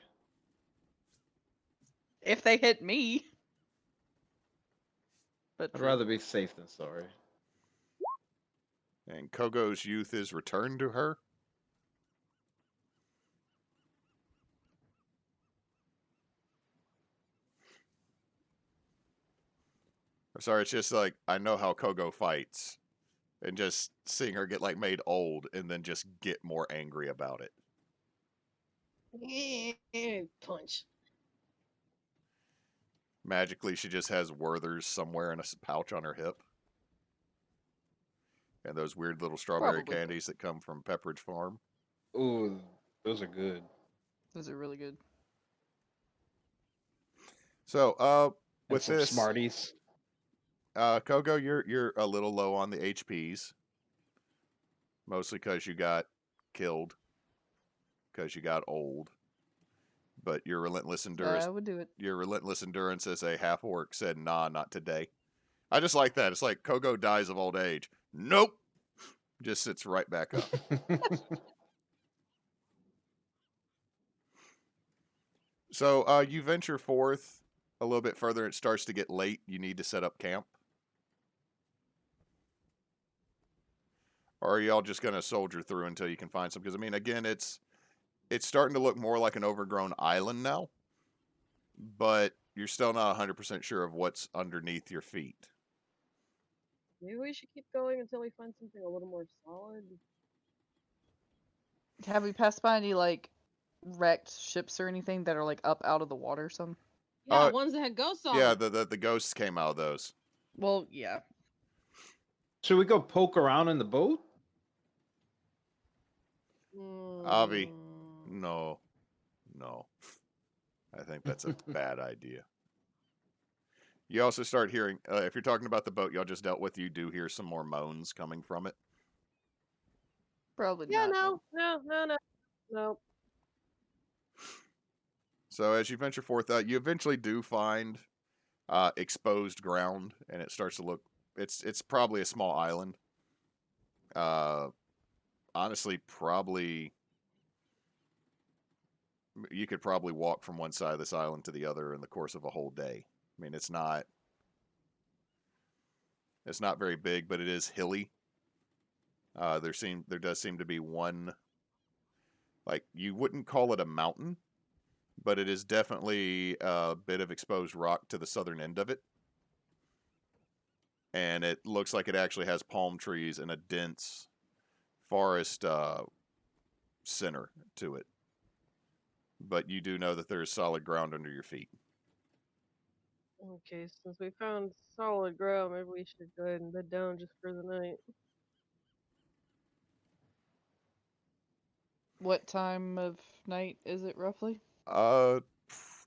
If they hit me. But I'd rather be safe than sorry. And Kogo's youth is returned to her. Sorry, it's just like I know how Kogo fights, and just seeing her get like made old and then just get more angry about it. Punch. Magically, she just has Werther's somewhere in a pouch on her hip, and those weird little strawberry Probably. candies that come from Pepperidge Farm. Ooh, those are good. Those are really good. So, And with some this, Smarties. Kogo, you're a little low on the HPs, mostly because you got killed, because you got old. But your relentless endurance, I would do it. your relentless endurance as a half orc said, "Nah, not today." I just like that. It's like Kogo dies of old age. Nope, just sits right back up. So you venture forth a little bit further. It starts to get late. You need to set up camp. Or are y'all just going to soldier through until you can find some? Because, I mean, again, it's starting to look more like an overgrown island now. But you're still not 100% sure of what's underneath your feet. Maybe we should keep going until we find something a little more solid. Have we passed by any, like, wrecked ships or anything that are, like, up out of the water or something? Yeah, ones that had ghosts on Yeah, them. the ghosts came out of those. Well, yeah. Should we go poke around in the boat? Avie, no. I think that's a bad idea. You also start hearing, if you're talking about the boat y'all just dealt with, you do hear some more moans coming from it. Probably Yeah, not. no. So as you venture forth, you eventually do find exposed ground, and it starts to look. It's probably a small island. Honestly, probably you could probably walk from one side of this island to the other in the course of a whole day. I mean, it's not very big, but it is hilly. There does seem to be one, like, you wouldn't call it a mountain, but it is definitely a bit of exposed rock to the southern end of it. And it looks like it actually has palm trees and a dense forest center to it. But you do know that there is solid ground under your feet. Okay, since we found solid ground, maybe we should go ahead and bed down just for the night. What time of night is it roughly?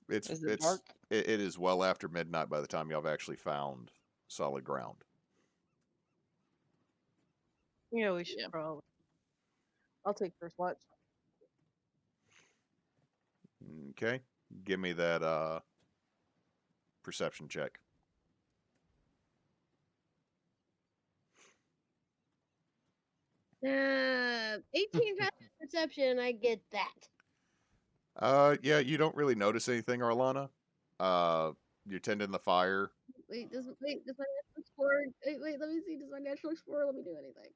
It's Is it dark? it is well after midnight by the time y'all have actually found solid ground. Yeah, we should probably. I'll take first watch. Okay, give me that perception check. 18 perception, I get that. Yeah, you don't really notice anything, Arlana. You're tending the fire. Does my natural explorer? Wait, let me see. Does my natural explorer let me do anything?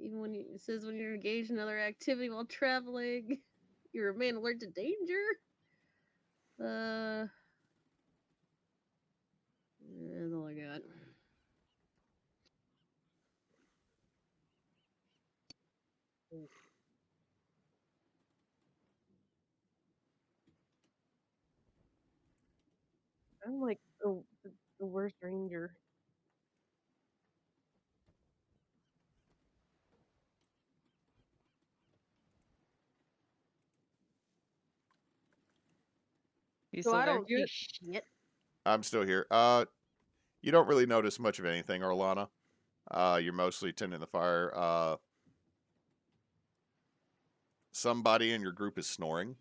Even when it says when you're engaged in other activity while traveling, you remain alert to danger. That's all I got. I'm like the worst ranger. You So still I there, don't see Hewitt? shit. I'm still here. You don't really notice much of anything, Arlana. You're mostly tending the fire. Somebody in your group is snoring.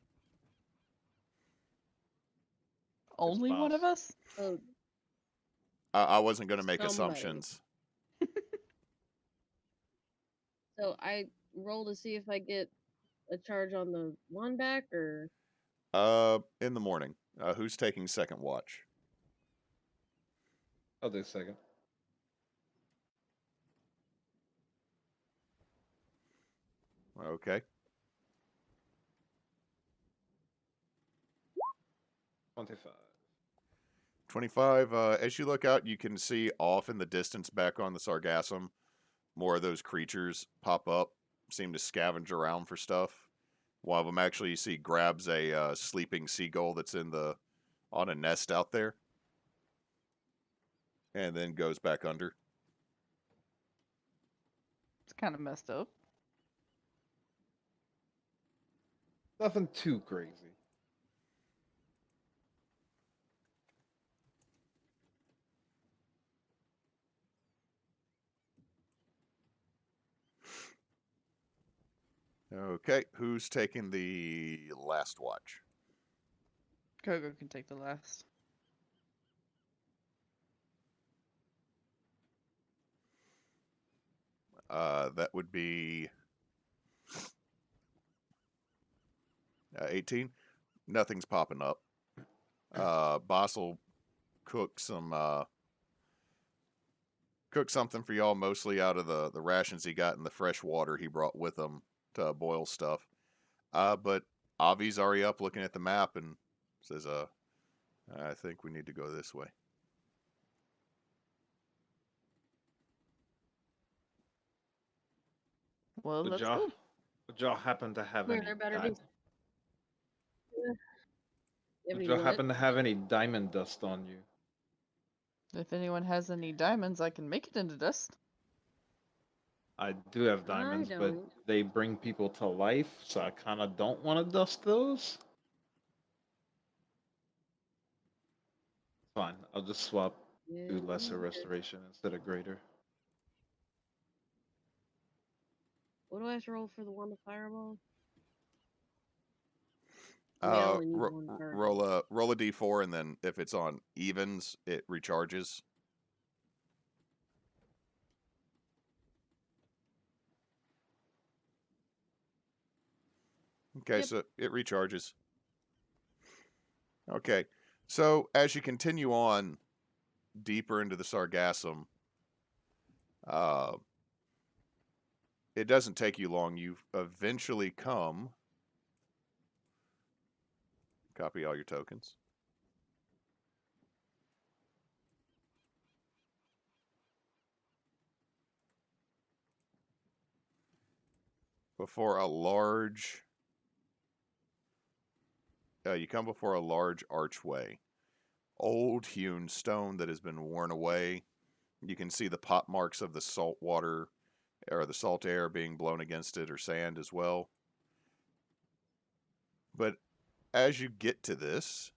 Only one of boss. us? Oh, I wasn't going to make Somebody. assumptions. so I roll to see if I get a charge on the one back, or In the morning. Who's taking second watch? I'll do a second. Okay. 25. 25. As you look out, you can see off in the distance back on the Sargassum, more of those creatures pop up, seem to scavenge around for stuff. One of them actually you see grabs a sleeping seagull that's on a nest out there, and then goes back under. It's kind of messed up. Nothing too crazy. Okay, who's taking the last watch? Kogo can take the last. That would be 18. Nothing's popping up. Boss will cook something for y'all, mostly out of the rations he got and the fresh water he brought with him to boil stuff. But Avie's already up looking at the map and says, I think we need to go this way. Well, Would let's y'all, go. would y'all happen to have There any better be- would y'all happen to have any diamond dust on you? If anyone has any diamonds, I can make it into dust. I do have diamonds, but don't. they bring people to life, so I kind of don't want to dust those. Fine, I'll just swap to lesser restoration instead of greater. What do I have to roll for the one with fireball? I mean, I only need one card. Roll a d4, and then if it's on evens, it recharges. Okay, Yep. so it recharges. Okay, so as you continue on deeper into the Sargassum, it doesn't take you long. You eventually come. Copy all your tokens. Before a large. You come before a large archway. Old hewn stone that has been worn away. You can see the pot marks of the salt water or the salt air being blown against it, or sand as well. But as you get to this,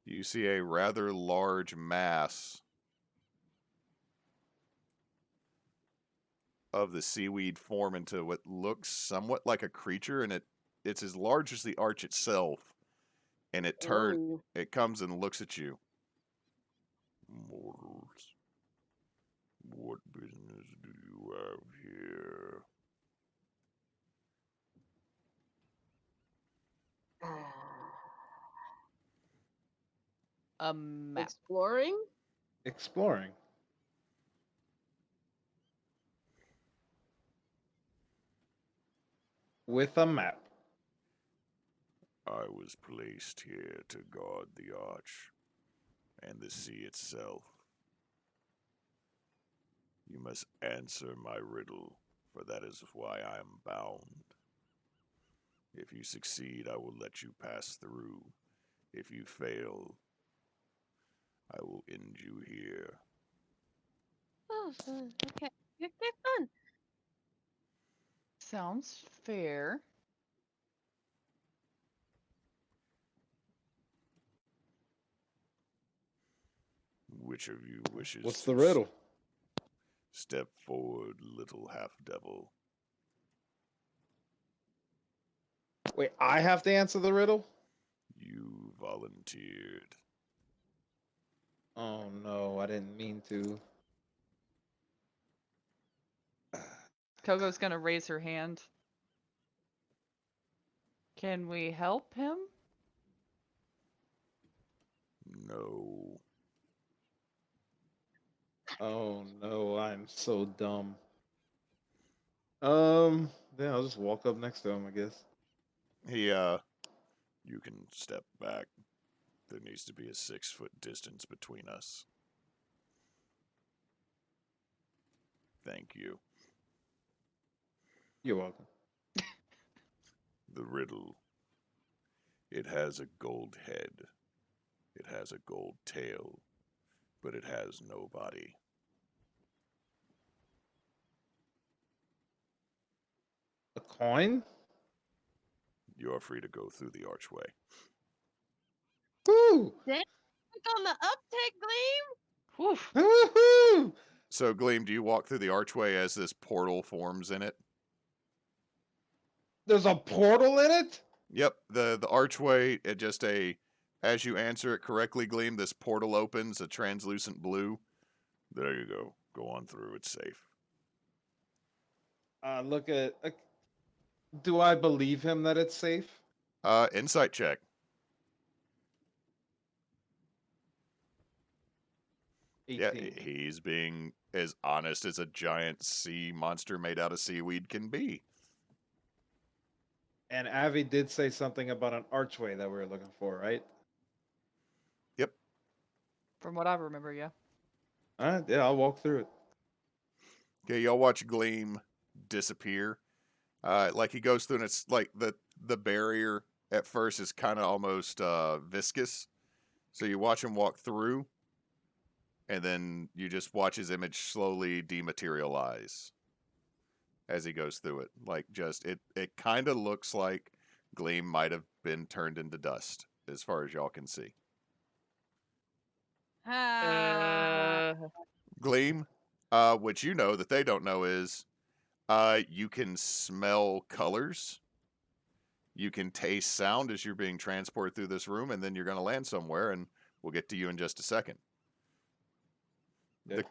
you see a rather large mass of the seaweed form into what looks somewhat like a creature, and it's as large as the arch itself, and it comes and looks at you. Mortals, what business do you have here? A map. Exploring? Exploring. With a map. I was placed here to guard the arch and the sea itself. You must answer my riddle, for that is why I am bound. If you succeed, I will let you pass through. If you fail, I will end you here. Oh, okay. Okay, fun. Sounds fair. Which of you wishes What's to the riddle? step forward, little half-devil? Wait, I have to answer the riddle? You volunteered. Oh no, I didn't mean to. Kogo's gonna raise her hand. Can we help him? No. Oh no, I'm so dumb. Yeah, I'll just walk up next to him, I guess. You can step back. There needs to be a 6-foot distance between us. Thank you. You're welcome. The riddle. It has a gold head. It has a gold tail, but it has no body. A coin? You're free to go through the archway. Woo! Dang, click on the uptick, Gleam. Woof. Woohoo! So, Gleam, do you walk through the archway as this portal forms in it? There's a portal in it? Yep, the archway, as you answer it correctly, Gleam, this portal opens, a translucent blue. There you go. Go on through, it's safe. Look at. Do I believe him that it's safe? Insight check. Yeah, 18. he's being as honest as a giant sea monster made out of seaweed can be. And Avie did say something about an archway that we were looking for, right? Yep. From what I remember, yeah. Alright, yeah, I'll walk through it. Okay, y'all watch Gleam disappear. Like he goes through, and it's like the barrier at first is kind of almost viscous. So you watch him walk through, and then you just watch his image slowly dematerialize as he goes through it. Like it kind of looks like Gleam might have been turned into dust, as far as y'all can see. Ah. Gleam, what you know that they don't know is you can smell colors. You can taste sound as you're being transported through this room, and then you're going to land somewhere, and we'll get to you in just a second. Yeah.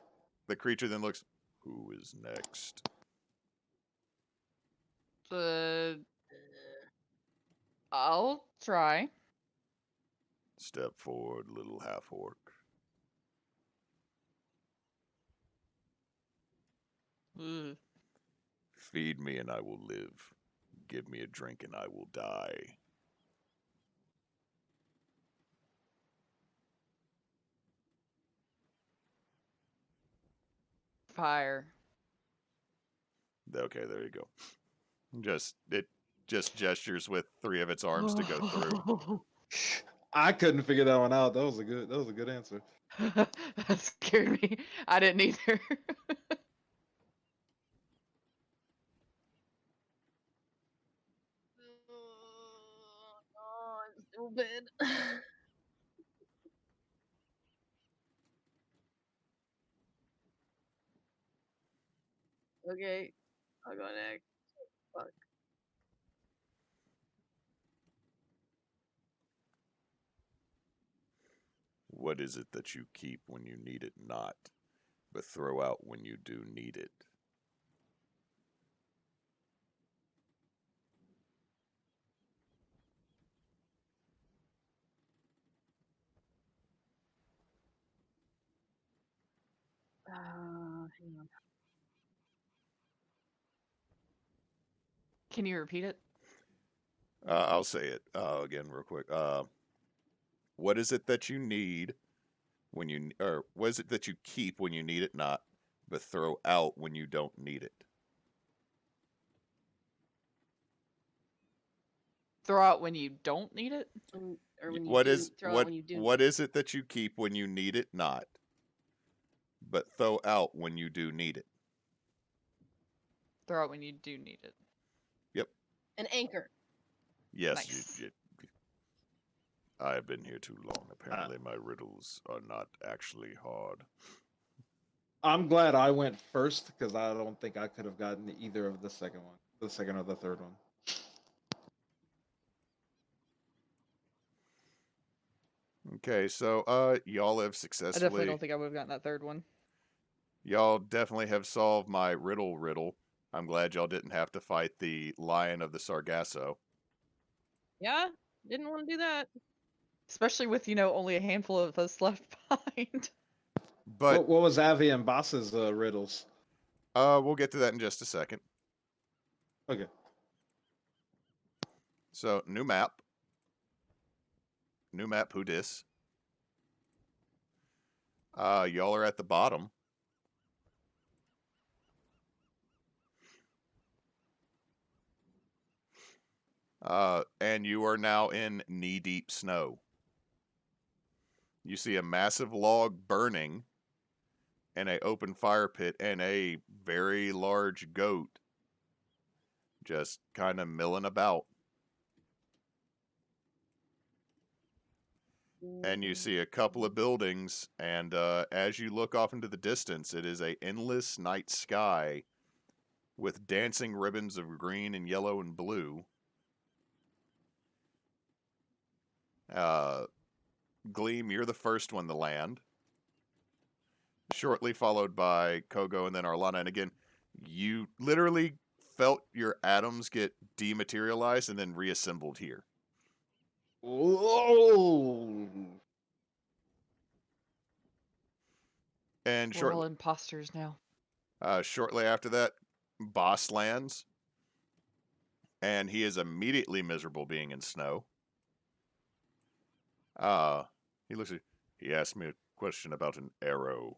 The creature then looks, who is next? I'll try. Step forward, little half-orc. Ugh. Feed me and I will live. Give me a drink and I will die. Fire. Okay, there you go. It just gestures with 3 of its arms to go through. I couldn't figure that one out. That was a good answer. That scared me. I didn't either. Oh, I'm stupid. Okay, I'll go next. Fuck. What is it that you keep when you need it not, but throw out when you do need it? Hang on. Can you repeat it? I'll say it again real quick. What is it that you need when you, or what is it that you keep when you need it not, but throw out when you don't need it? Throw out when you don't need it? Or when you What do, is throw out what when you do. what is it that you keep when you need it not, but throw out when you do need it? Throw out when you do need it. An anchor. Yes, Nice. I have been here too long. Apparently, my riddles are not actually hard. I'm glad I went first because I don't think I could have gotten either of the second or the third one. Okay, so y'all have I successfully. definitely don't think I would have gotten that third one. Y'all definitely have solved my riddle. I'm glad y'all didn't have to fight the lion of the Sargasso. Yeah, didn't want to do that. Especially with, only a handful of us left behind. But What was Avie and Boss's riddles? we'll get to that in just a second. Okay. So, new map. New map, who dis? Y'all are at the bottom. And you are now in knee-deep snow. You see a massive log burning and a open fire pit and a very large goat just kind of milling about. And you see a couple of buildings, and as you look off into the distance, it is a endless night sky with dancing ribbons of green and yellow and blue. Gleam, you're the first one to land. Shortly followed by Kogo and then Arlana. And again, you literally felt your atoms get dematerialized and then reassembled here. Whoa! And We're all imposters now. shortly after that, Boss lands. And he is immediately miserable being in snow. He looks at. He asked me a question about an arrow.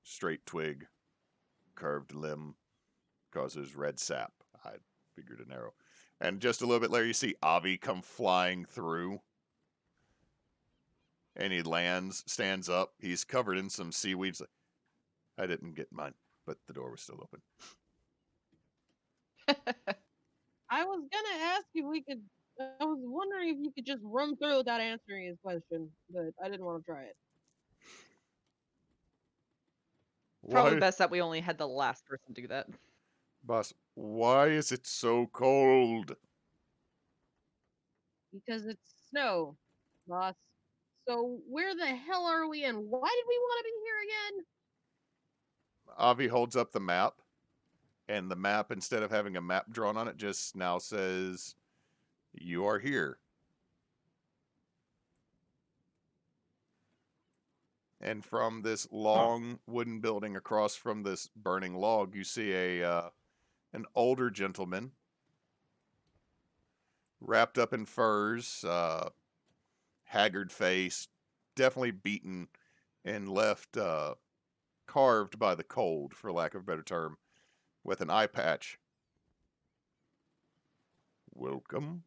Straight twig, curved limb, causes red sap. I figured an arrow. And just a little bit later, you see Avie come flying through. And he lands, stands up. He's covered in some seaweeds. I didn't get mine, but the door was still open. I was gonna ask if we could. I was wondering if you could just run through without answering his question, but I didn't want to try it. Probably Why, best that we only had the last person do that. boss? Why is it so cold? Because it's snow, boss. So where the hell are we and why did we want to be here again? Avie holds up the map, and the map, instead of having a map drawn on it, just now says, "You are here." And from this long wooden building across from this burning log, you see an older gentleman wrapped up in furs, haggard face, definitely beaten and left carved by the cold, for lack of a better term, with an eye patch. Welcome.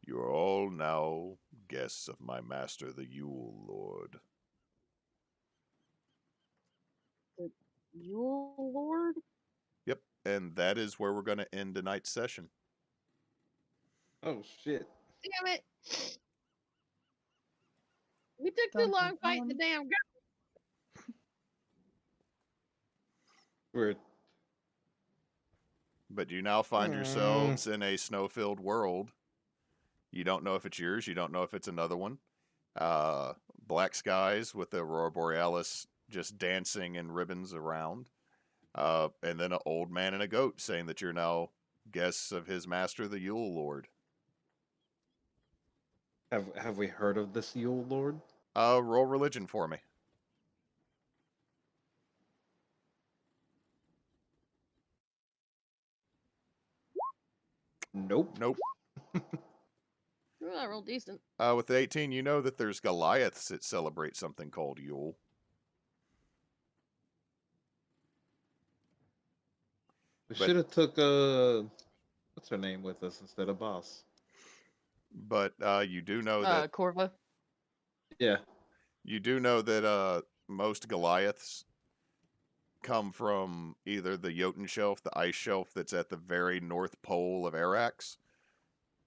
You are all now guests of my master, the Yule Lord. The Yule Lord? Yep, and that is where we're going to end tonight's session. Oh shit! Damn it! We took too long fighting the damn guy. Weird. But you now find yourselves in a snow-filled world. You don't know if it's yours. You don't know if it's another one. Black skies with the Aurora Borealis just dancing in ribbons around. And then an old man and a goat saying that you're now guests of his master, the Yule Lord. Have we heard of this Yule Lord? Roll religion for me. Nope. Nope. Ooh, that rolled decent. With the 18, you know that there's Goliaths that celebrate something called Yule. We But- should have took what's her name with us instead of Boss. But you do know that Corva. Yeah. you do know that most Goliaths come from either the Jotun Shelf, the ice shelf that's at the very north pole of Arax,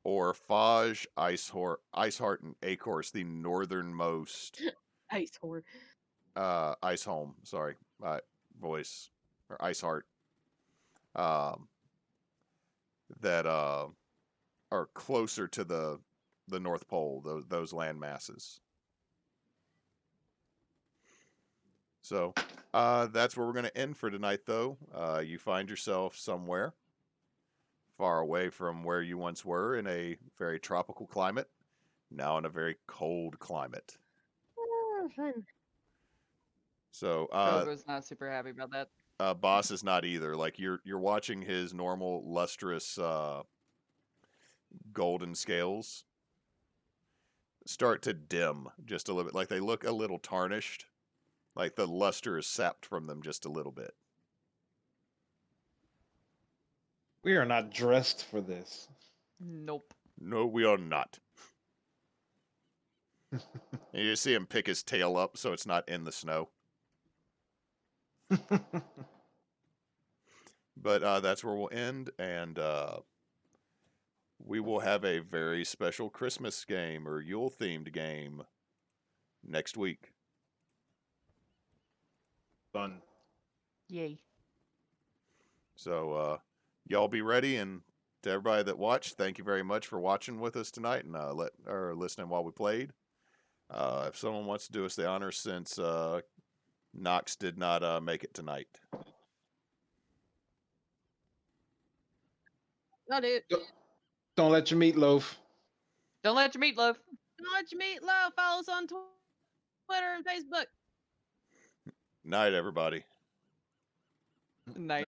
or Faj, Iceheart, and Acorus, the northernmost Ice whore. Ice Home. Sorry, voice or Iceheart. That are closer to the North Pole. Those land masses. So that's where we're going to end for tonight, though. You find yourself somewhere far away from where you once were in a very tropical climate, now in a very cold climate. Oh, fun. So Kogo's not super happy about that. Boss is not either. Like you're watching his normal lustrous golden scales start to dim just a little bit. Like they look a little tarnished. Like the luster is sapped from them just a little bit. We are not dressed for this. Nope. No, we are not. And you see him pick his tail up so it's not in the snow. But that's where we'll end, and we will have a very special Christmas game or Yule-themed game next week. Fun. Yay. So y'all be ready, and to everybody that watched, thank you very much for watching with us tonight and listening while we played. If someone wants to do us the honor, since Knox did not make it tonight. No, dude. Don't let your meatloaf. Don't let your meatloaf. Don't let your meatloaf. Follow us on Twitter and Facebook. Night, everybody. Night.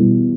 you